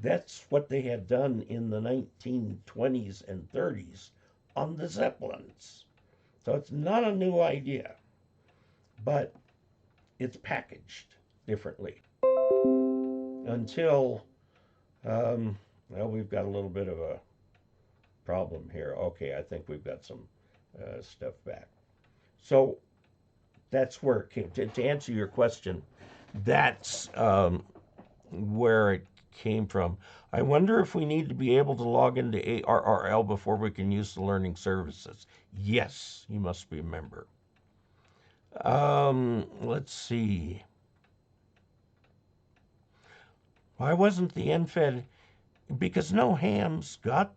that's what they had done in the 1920s and 30s on the Zeppelins. So it's not a new idea, but it's packaged differently. Until, well, we've got a little bit of a problem here. Okay, I think we've got some stuff back. So that's where it came. To answer your question, that's where it came from. I wonder if we need to be able to log into ARRL before we can use the learning services. Yes, you must be a member. Let's see. Why wasn't the end fed? Because no hams got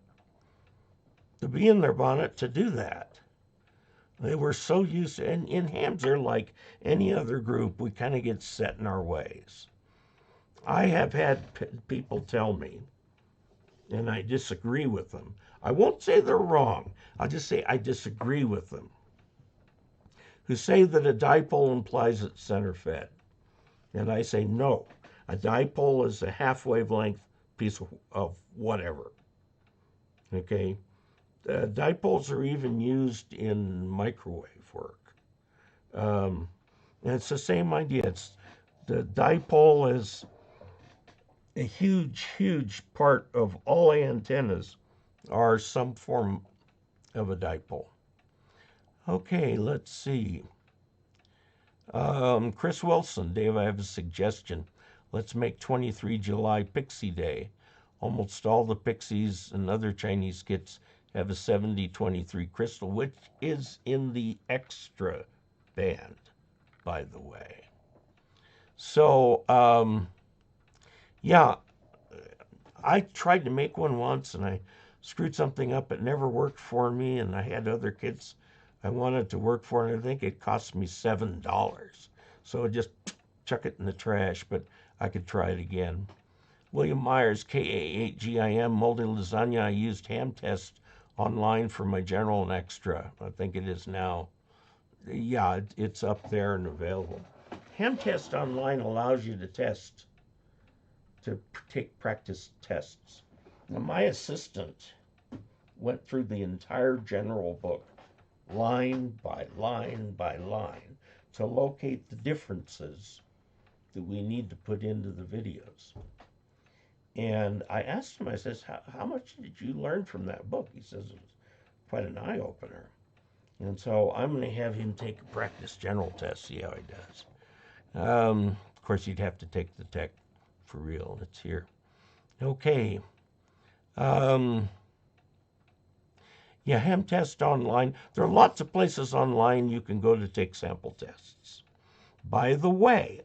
the bee in their bonnet to do that. They were so used to, and hams are like any other group. We kind of get set in our ways. I have had people tell me, and I disagree with them. I won't say they're wrong. I'll just say I disagree with them. Who say that a dipole implies it's center fed. And I say no. A dipole is a half wavelength piece of whatever. Okay? Dipoles are even used in microwave work. And it's the same idea. The dipole is a huge, huge part of all antennas are some form of a dipole. Okay, let's see. Chris Wilson, Dave, I have a suggestion. Let's make 23 July Pixie Day. Almost all the Pixies and other Chinese kits have a 7023 crystal, which is in the extra band, by the way. So, yeah, I tried to make one once and I screwed something up. It never worked for me, and I had other kits I wanted to work for, and I think it cost me $7. So I just chuck it in the trash, but I could try it again. William Myers, KE0OG, Moldy Lasagna. I used ham test online for my general and extra. I think it is now. Yeah, it's up there and available. Ham test online allows you to test, to take practice tests. Now, my assistant went through the entire general book, line by line by line, to locate the differences that we need to put into the videos. And I asked him, I says, how much did you learn from that book? He says it was quite an eye-opener. And so I'm going to have him take a practice general test, see how he does. Of course, you'd have to take the tech for real. It's here. Okay. Yeah, ham test online. There are lots of places online you can go to take sample tests. By the way,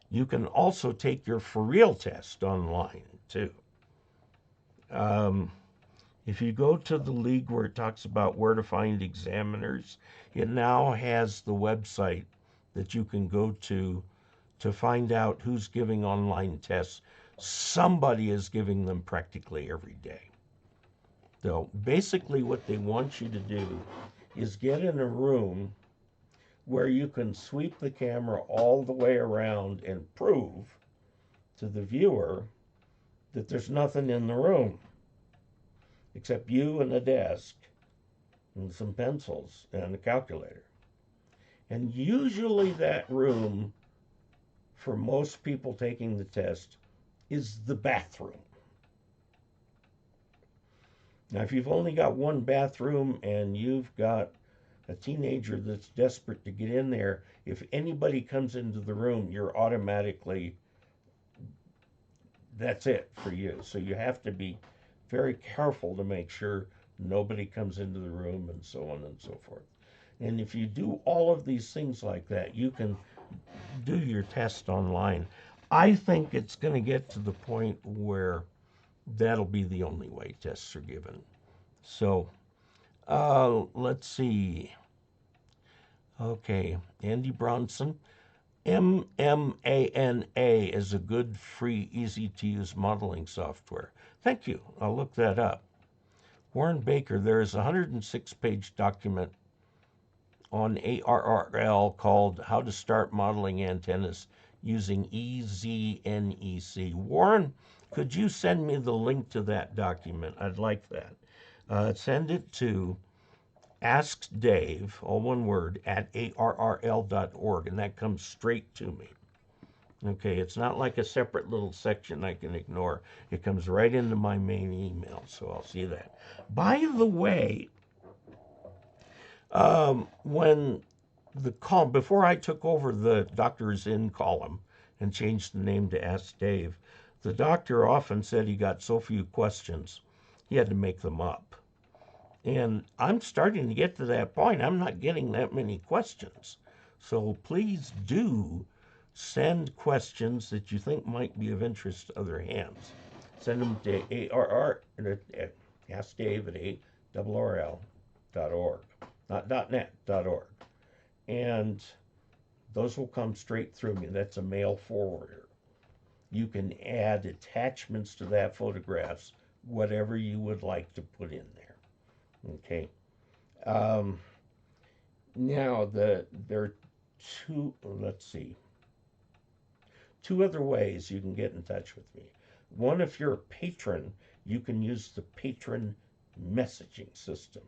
you can also take your for real test online too. If you go to the league where it talks about where to find examiners, it now has the website that you can go to find out who's giving online tests. Somebody is giving them practically every day. So basically what they want you to do is get in a room where you can sweep the camera all the way around and prove to the viewer that there's nothing in the room except you and a desk and some pencils and a calculator. And usually that room, for most people taking the test, is the bathroom. Now, if you've only got one bathroom and you've got a teenager that's desperate to get in there, if anybody comes into the room, you're automatically, that's it for you. So you have to be very careful to make sure nobody comes into the room and so on and so forth. And if you do all of these things like that, you can do your test online. I think it's going to get to the point where that'll be the only way tests are given. So let's see. Okay, Andy Bronson. MMANA is a good, free, easy-to-use modeling software. Thank you. I'll look that up. Warren Baker, there is a 106-page document on ARRL called How to Start Modeling Antennas Using EZNEC. Warren, could you send me the link to that document? I'd like that. Send it to AskDave, all one word, at ARRL.org, and that comes straight to me. Okay, it's not like a separate little section I can ignore. It comes right into my main email, so I'll see that. By the way, when the column, before I took over the Doctor's In column and changed the name to Ask Dave, the doctor often said he got so few questions, he had to make them up. And I'm starting to get to that point. I'm not getting that many questions. So please do send questions that you think might be of interest to other hands. Send them to ARR at AskDave at ARRL.org, not .net, .org. And those will come straight through me. That's a mail forwarder. You can add attachments to that, photographs, whatever you would like to put in there. Okay. Now, there are two other ways you can get in touch with me. One, if you're a patron, you can use the patron messaging system.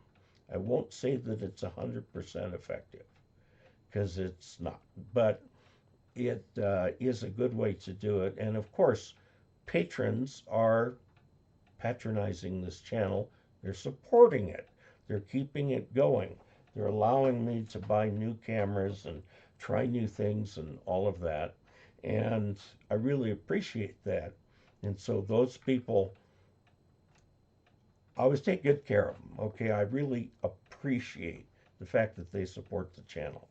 I won't say that it's 100% effective, because it's not, but it is a good way to do it. And of course, patrons are patronizing this channel. They're supporting it. They're keeping it going. They're allowing me to buy new cameras and try new things and all of that. And I really appreciate that. And so those people, I always take good care of them. Okay, I really appreciate the fact that they support the channel.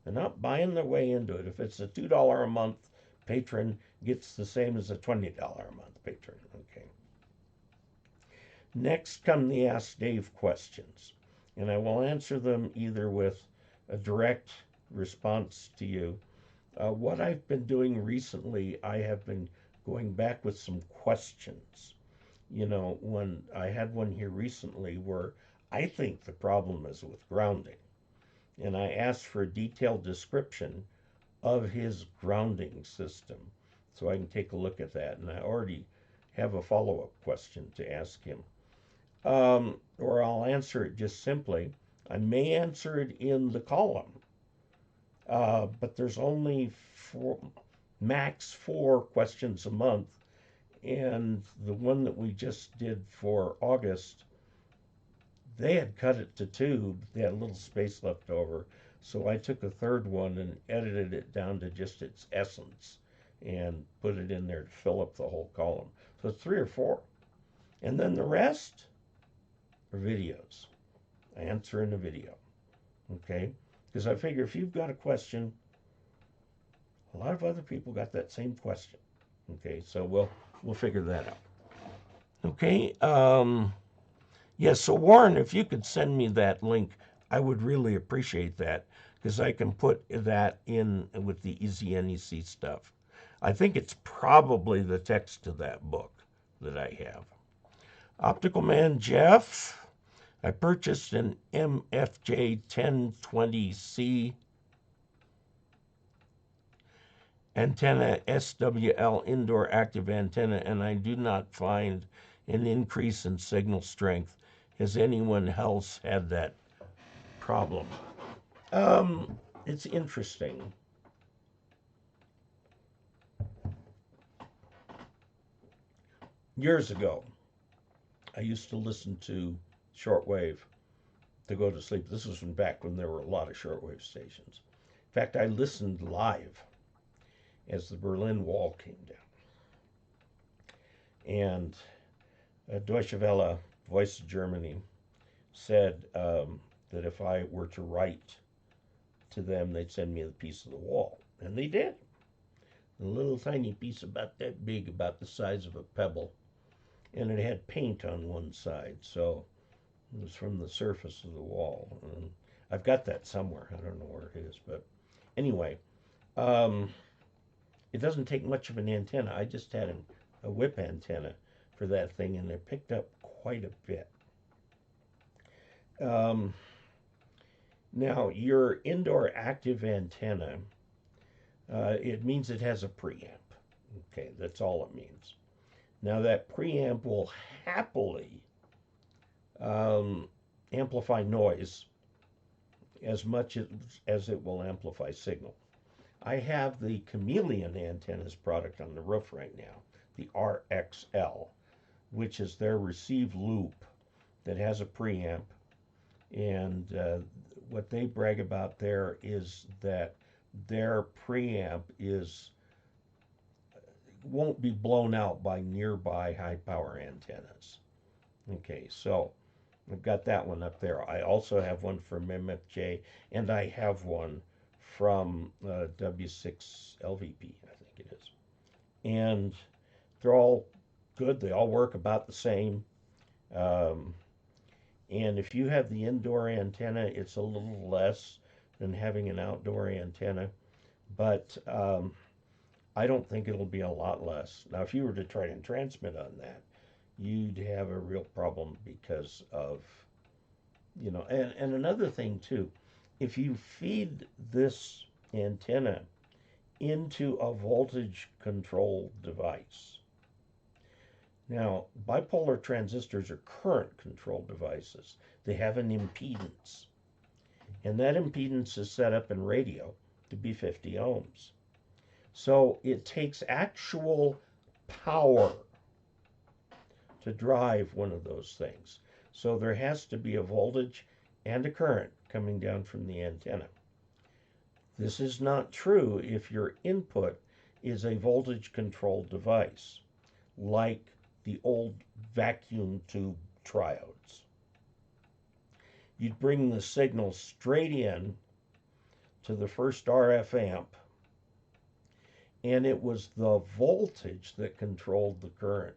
They're not buying their way into it. If it's a $2 a month patron, gets the same as a $20 a month patron. Okay. Next come the Ask Dave questions, and I will answer them either with a direct response to you. What I've been doing recently, I have been going back with some questions. You know, when I had one here recently where I think the problem is with grounding, and I asked for a detailed description of his grounding system so I can take a look at that, and I already have a follow-up question to ask him. Or I'll answer it just simply. I may answer it in the column, but there's only max 4 questions a month, and the one that we just did for August, they had cut it to 2, but they had a little space left over, so I took a third one and edited it down to just its essence and put it in there to fill up the whole column. So it's 3 or 4. And then the rest are videos. I answer in a video. Okay? Because I figure if you've got a question, a lot of other people got that same question. Okay, so we'll figure that out. Okay, yes, so Warren, if you could send me that link, I would really appreciate that, because I can put that in with the Easy NEC stuff. I think it's probably the text to that book that I have. Optical Man Jeff, I purchased an MFJ 1020C antenna, SWL indoor active antenna, and I do not find an increase in signal strength. Has anyone else had that problem? It's interesting. Years ago, I used to listen to shortwave to go to sleep. This was back when there were a lot of shortwave stations. In fact, I listened live as the Berlin Wall came down. And Deutsche Welle, Voice of Germany, said that if I were to write to them, they'd send me a piece of the wall. And they did. A little tiny piece about that big, about the size of a pebble. And it had paint on one side, so it was from the surface of the wall. And I've got that somewhere. I don't know where it is, but anyway, it doesn't take much of an antenna. I just had a whip antenna for that thing, and it picked up quite a bit. Now, your indoor active antenna, it means it has a preamp. Okay, that's all it means. Now, that preamp will happily amplify noise as much as it will amplify signal. I have the Chameleon Antennas product on the roof right now, the RXL, which is their receive loop that has a preamp. And what they brag about there is that their preamp won't be blown out by nearby high power antennas. Okay, so I've got that one up there. I also have one from MFJ, and I have one from W6 LVP, I think it is. And they're all good. They all work about the same. Um, and if you have the indoor antenna, it's a little less than having an outdoor antenna. But I don't think it'll be a lot less. Now, if you were to try and transmit on that, you'd have a real problem because of, and another thing too, if you feed this antenna into a voltage control device. Now, bipolar transistors are current control devices. They have an impedance, and that impedance is set up in radio to be 50 ohms. So it takes actual power to drive one of those things. So there has to be a voltage and a current coming down from the antenna. This is not true if your input is a voltage controlled device, like the old vacuum tube triodes. You'd bring the signal straight in to the first RF amp, and it was the voltage that controlled the current.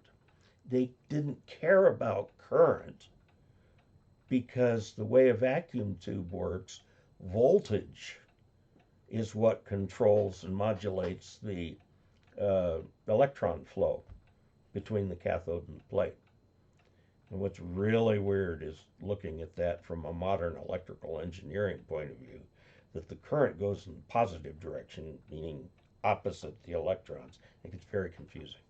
They didn't care about current because the way a vacuum tube works, voltage is what controls and modulates the electron flow between the cathode and the plate. And what's really weird is looking at that from a modern electrical engineering point of view, that the current goes in the positive direction, meaning opposite the electrons. I think it's very confusing.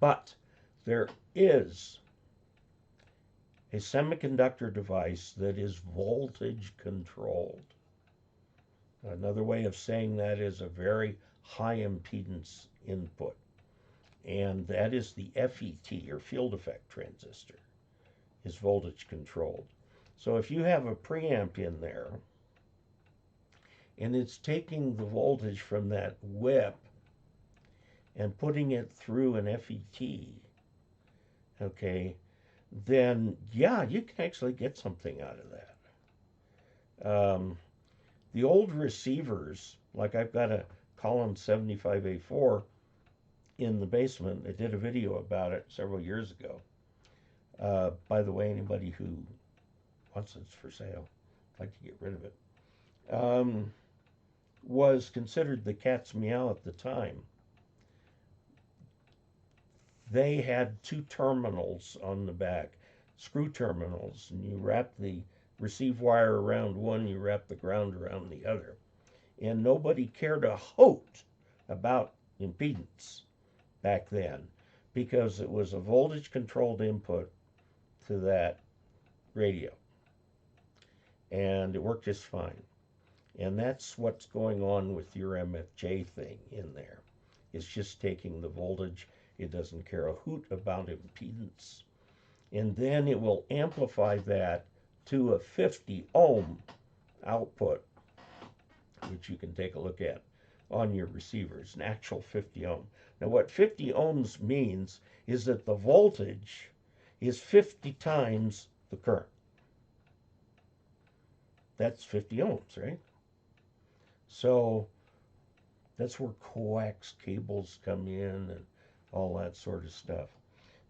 But there is a semiconductor device that is voltage controlled. Another way of saying that is a very high impedance input. And that is the FET, or field effect transistor, is voltage controlled. So if you have a preamp in there, and it's taking the voltage from that whip and putting it through an FET, okay, then yeah, you can actually get something out of that. The old receivers, like I've got a Column 75A4 in the basement. I did a video about it several years ago. By the way, anybody who wants it's for sale, I'd like to get rid of it, was considered the cat's meow at the time. They had two terminals on the back, screw terminals, and you wrap the receive wire around one, you wrap the ground around the other. And nobody cared a hoot about impedance back then because it was a voltage controlled input to that radio. And it worked just fine. And that's what's going on with your MFJ thing in there. It's just taking the voltage. It doesn't care a hoot about impedance. And then it will amplify that to a 50 ohm output, which you can take a look at on your receivers, an actual 50 ohm. Now what 50 ohms means is that the voltage is 50 times the current. That's 50 ohms, right? So that's where coax cables come in and all that sort of stuff.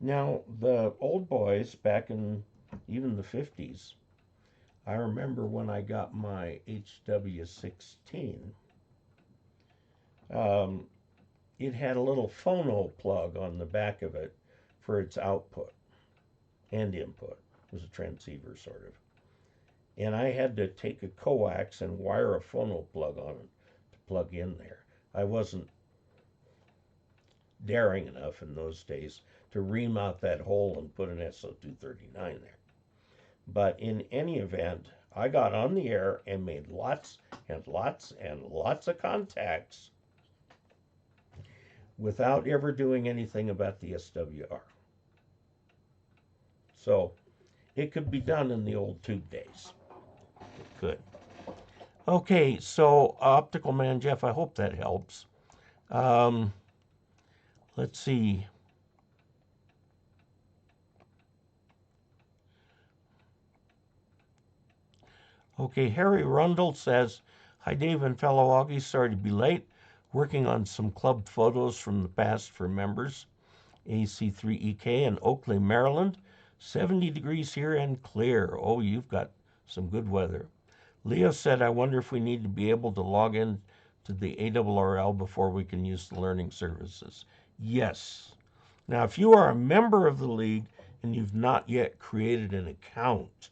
Now, the old boys back in even the 50s, I remember when I got my HW16, it had a little phono plug on the back of it for its output and input. It was a transceiver, sort of. And I had to take a coax and wire a phono plug on it to plug in there. I wasn't daring enough in those days to ream out that hole and put an SO239 there. But in any event, I got on the air and made lots and lots and lots of contacts without ever doing anything about the SWR. So it could be done in the old tube days. It could. Okay, so Optical Man Jeff, I hope that helps. Let's see. Okay, Harry Rundle says, Hi, Dave and fellow Augies. Sorry to be late. Working on some club photos from the past for members. AC3EK in Oakley, Maryland. 70 degrees here and clear. Oh, you've got some good weather. Leo said, I wonder if we need to be able to log in to the ARRL before we can use the learning services. Yes. Now, if you are a member of the league and you've not yet created an account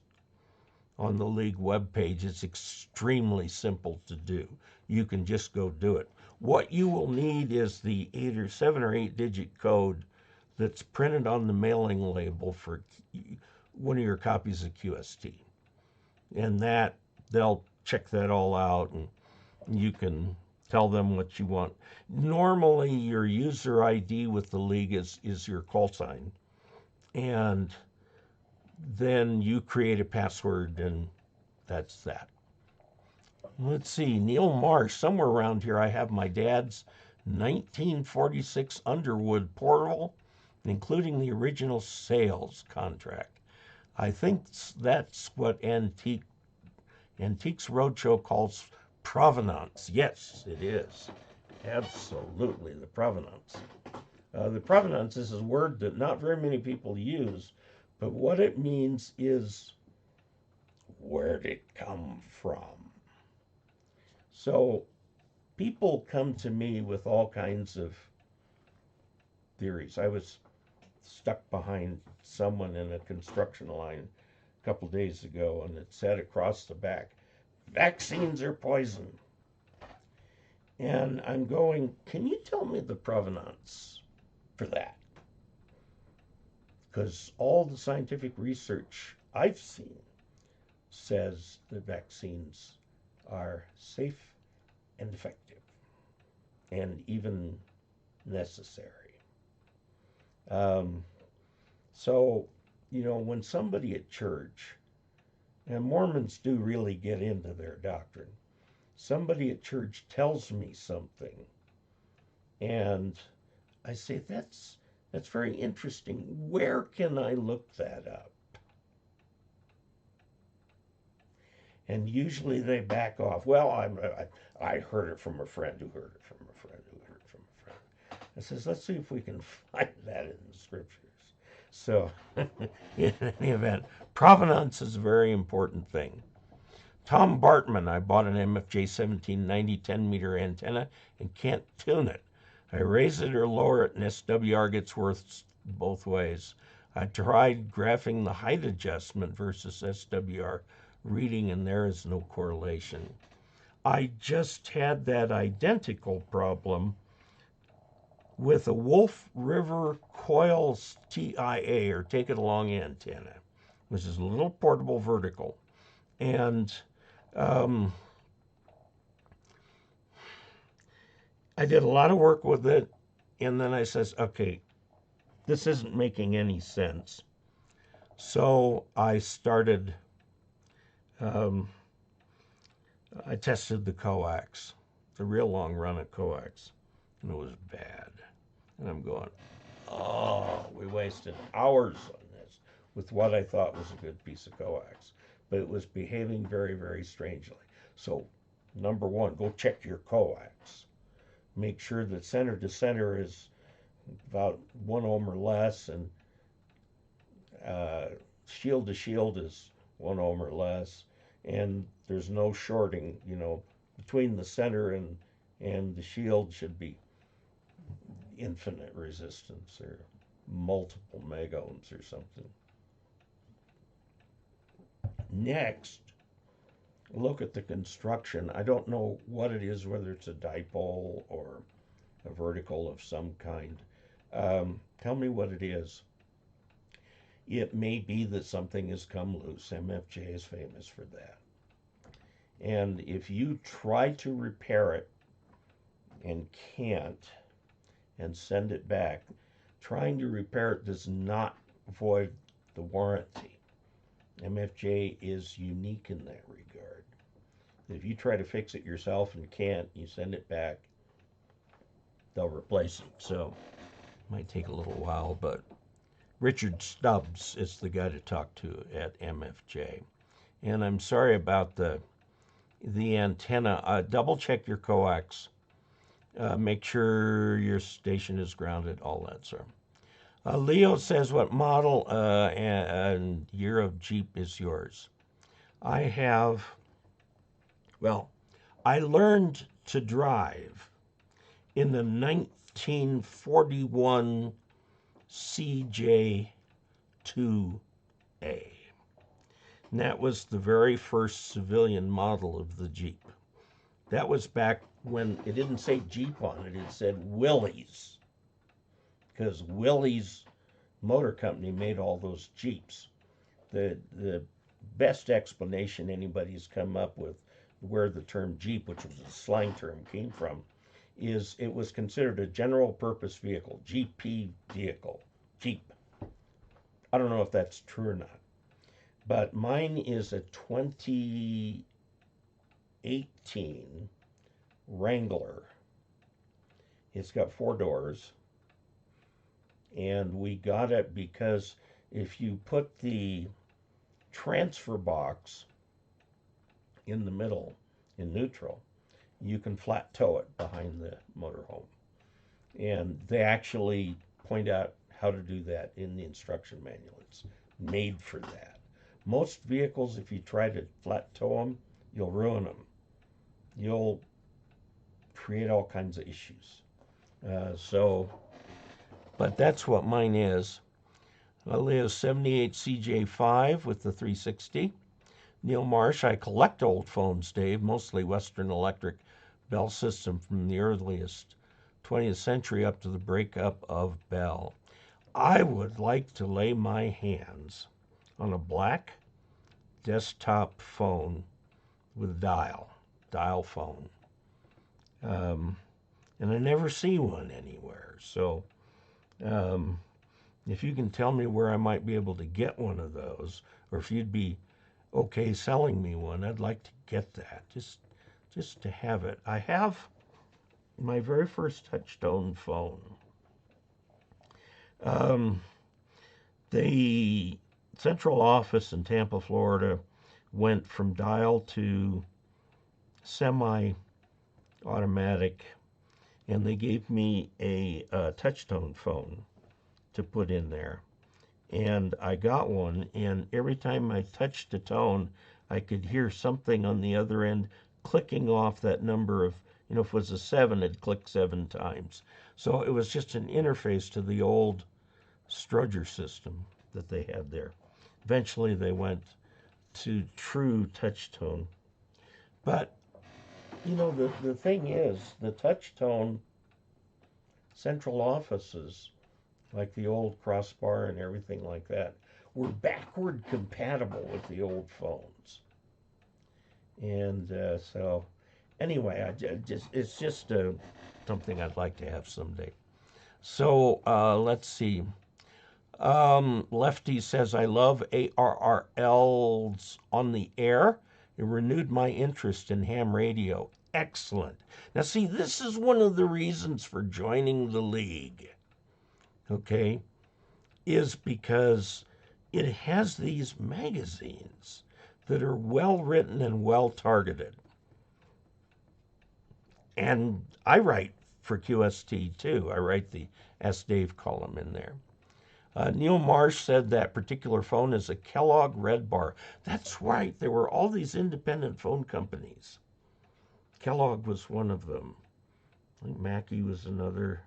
on the league webpage, it's extremely simple to do. You can just go do it. What you will need is the 7 or 8 digit code that's printed on the mailing label for one of your copies of QST. And that they'll check that all out and you can tell them what you want. Normally your user ID with the league is your call sign. And then you create a password and that's that. Let's see, Neil Marsh, somewhere around here I have my dad's 1946 Underwood portable, including the original sales contract. I think that's what Antiques Roadshow calls provenance. Yes, it is. Absolutely, the provenance. The provenance is a word that not very many people use, but what it means is, where'd it come from? So people come to me with all kinds of theories. I was stuck behind someone in a construction line a couple days ago, and it said across the back, vaccines are poison. And I'm going, can you tell me the provenance for that? Because all the scientific research I've seen says that vaccines are safe and effective and even necessary. So, when somebody at church, and Mormons do really get into their doctrine, somebody at church tells me something, and I say, that's very interesting. Where can I look that up? And usually they back off. Well, I heard it from a friend who heard it from a friend who heard it from a friend. I says, let's see if we can find that in the scriptures. So, in any event, provenance is a very important thing. Tom Bartman, I bought an MFJ 1790 10-meter antenna and can't tune it. I raise it or lower it, and SWR gets worse both ways. I tried graphing the height adjustment versus SWR reading, and there is no correlation. I just had that identical problem with a Wolf River Coils TIA, or Take It Along antenna, which is a little portable vertical. And I did a lot of work with it, and then I says, okay, this isn't making any sense. So I started, I tested the coax, the real long run of coax, and it was bad. And I'm going, oh, we wasted hours on this with what I thought was a good piece of coax. But it was behaving very, very strangely. So, number one, go check your coax. Make sure that center to center is about 1 ohm or less, and shield to shield is 1 ohm or less, and there's no shorting. Between the center and the shield should be infinite resistance or multiple megohms or something. Next, look at the construction. I don't know what it is, whether it's a dipole or a vertical of some kind. Tell me what it is. It may be that something has come loose. MFJ is famous for that. And if you try to repair it and can't and send it back, trying to repair it does not void the warranty. MFJ is unique in that regard. If you try to fix it yourself and can't, you send it back, they'll replace it. So it might take a little while, but Richard Stubbs is the guy to talk to at MFJ. And I'm sorry about the the antenna. Double check your coax. Make sure your station is grounded, all that sort. Leo says, what model and year of Jeep is yours? I have, well, I learned to drive in the 1941 CJ2A. And that was the very first civilian model of the Jeep. That was back when it didn't say Jeep on it, it said Willys. Because Willys Motor Company made all those Jeeps. The best explanation anybody's come up with where the term Jeep, which was a slang term, came from, is it was considered a general purpose vehicle, GP vehicle, Jeep. I don't know if that's true or not, but mine is a 2018 Wrangler. It's got 4 doors, and we got it because if you put the transfer box in the middle, in neutral, you can flat tow it behind the motorhome. And they actually point out how to do that in the instruction manual. It's made for that. Most vehicles, if you try to flat tow them, you'll ruin them. You'll create all kinds of issues. But that's what mine is. Leo's 78 CJ5 with the 360. Neil Marsh, I collect old phones, Dave, mostly Western Electric Bell system from the earliest 20th century up to the breakup of Bell. I would like to lay my hands on a black desktop phone with dial phone. And I never see one anywhere. So if you can tell me where I might be able to get one of those, or if you'd be okay selling me one, I'd like to get that, just to have it. I have my very first touch-tone phone. The central office in Tampa, Florida, went from dial to semi-automatic, and they gave me a touch-tone phone to put in there. And I got one, and every time I touched a tone, I could hear something on the other end clicking off that number of, if it was a 7, it'd click 7 times. So it was just an interface to the old Strudger system that they had there. Eventually they went to true touch tone. But, the thing is, the touch tone central offices, like the old Crossbar and everything like that, were backward compatible with the old phones. And so, anyway, it's just something I'd like to have someday. So let's see. Lefty says, I love ARRLs on the air. It renewed my interest in ham radio. Excellent. Now, see, this is one of the reasons for joining the league. Okay, is because it has these magazines that are well written and well targeted. And I write for QST too. I write the Ask Dave column in there. Neil Marsh said that particular phone is a KE0OG Red Bar. That's right. There were all these independent phone companies. KE0OG was one of them. I think Mackie was another.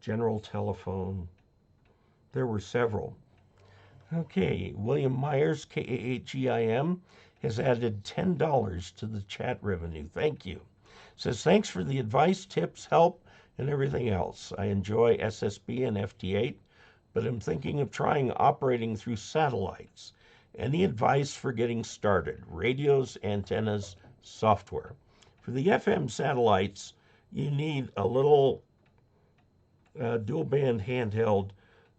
General Telephone. There were several. Okay, William Myers, KAHEIM, has added $10 to the chat revenue. Thank you. Says, thanks for the advice, tips, help, and everything else. I enjoy SSB and FT8, but I'm thinking of trying operating through satellites. Any advice for getting started? Radios, antennas, software. For the FM satellites, you need a little dual band handheld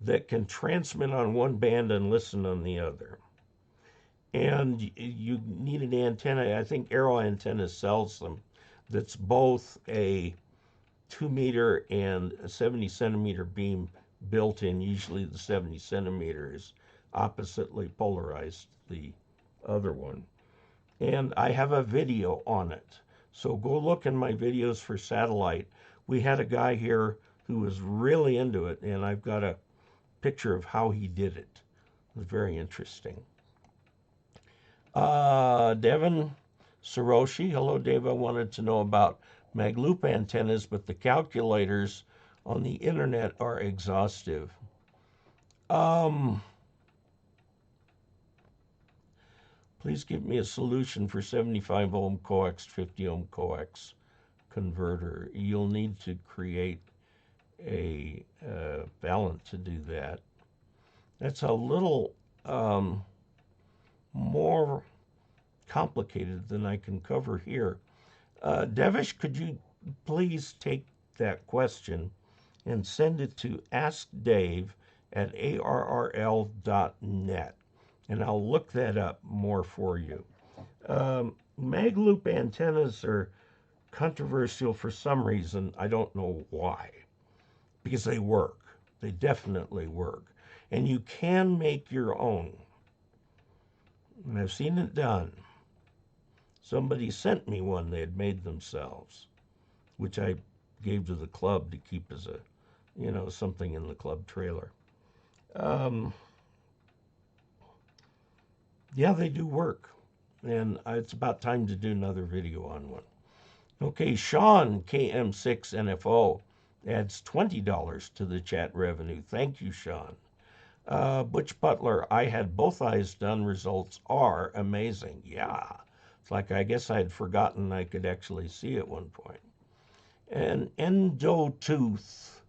that can transmit on one band and listen on the other. And you need an antenna. I think ARRL Antenna sells them. That's both a 2-meter and a 70-centimeter beam built in. Usually the 70 centimeters oppositely polarized the other one. and I have a video on it. So go look in my videos for satellite. We had a guy here who was really into it, and I've got a picture of how he did it. It was very interesting. Devin Saroshi, hello Dave, I wanted to know about magloop antennas, but the calculators on the internet are exhaustive. Please give me a solution for 75 ohm coax, 50 ohm coax converter. You'll need to create a balance to do that. That's a little more complicated than I can cover here. Devish, could you please take that question and send it to askdave@arrl.net, and I'll look that up more for you. Magloop antennas are controversial for some reason. I don't know why. Because they work. They definitely work. And you can make your own. And I've seen it done. Somebody sent me one they had made themselves, which I gave to the club to keep as a, something in the club trailer. Yeah, they do work. And it's about time to do another video on one. Okay, Sean, KM6NFO, adds $20 to the chat revenue. Thank you, Sean. Butch Butler, I had both eyes done. Results are amazing. Yeah. It's like I guess I had forgotten I could actually see at one point. And Endotooth,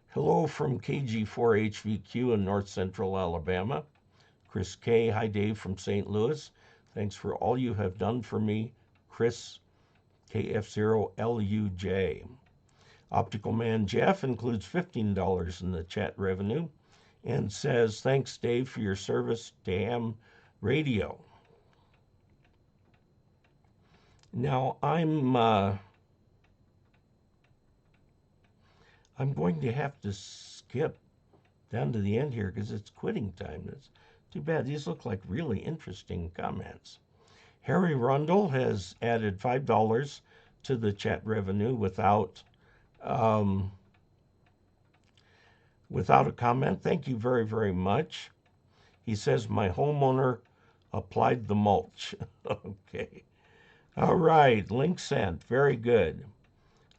hello from KG4HVQ in North Central Alabama. Chris K, hi Dave from St. Louis. Thanks for all you have done for me. Chris, KF0LUJ. Optical Man Jeff includes $15 in the chat revenue and says, thanks, Dave, for your service to ham radio. Now, I'm going to have to skip down to the end here because it's quitting time. That's too bad. These look like really interesting comments. Harry Rundle has added $5 to the chat revenue without a comment. Thank you very, very much. He says, my homeowner applied the mulch. Okay. All right. Link sent. Very good.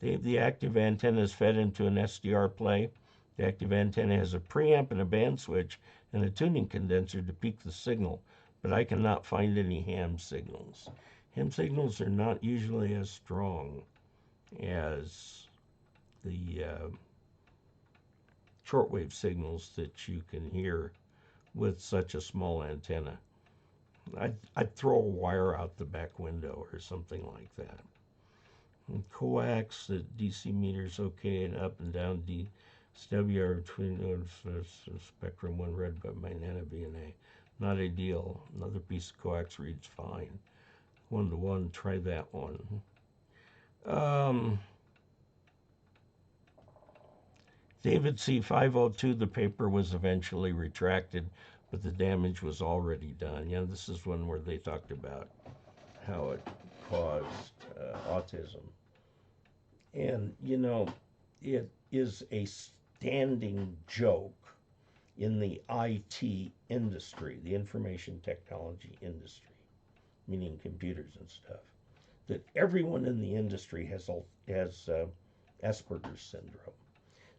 Dave, the active antenna is fed into an SDR play. The active antenna has a preamp and a band switch and a tuning condenser to peak the signal, but I cannot find any ham signals. Ham signals are not usually as strong as the shortwave signals that you can hear with such a small antenna. I'd throw a wire out the back window or something like that. And coax, the DC meter's okay, and up and down DSW are between spectrum one read by my nano VNA. Not ideal. Another piece of coax reads fine. 1-to-1, try that one. David C502, the paper was eventually retracted, but the damage was already done. Yeah, this is one where they talked about how it caused autism. And, it is a standing joke in the IT industry, the information technology industry, meaning computers and stuff, that everyone in the industry has Asperger's syndrome.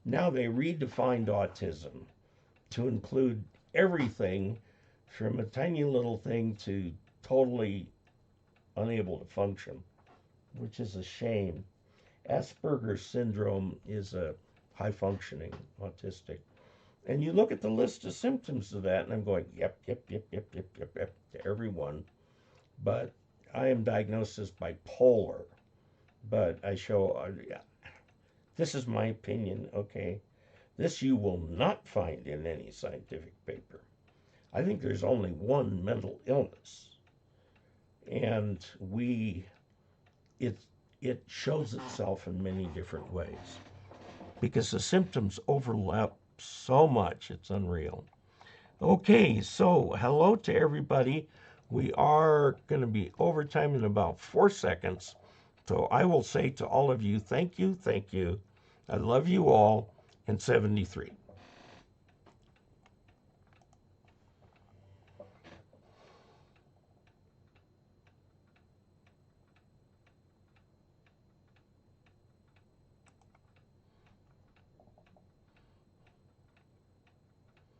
Now they redefined autism to include everything from a tiny little thing to totally unable to function, which is a shame. Asperger's syndrome is a high-functioning autistic. And you look at the list of symptoms of that, and I'm going, yep, to everyone. But I am diagnosed as bipolar. But I show, this is my opinion, okay? This you will not find in any scientific paper. I think there's only one mental illness. And it shows itself in many different ways because the symptoms overlap so much, it's unreal. Okay, so hello to everybody. We are going to be overtime in about 4 seconds. So I will say to all of you, thank you, thank you. I love you all, and 73.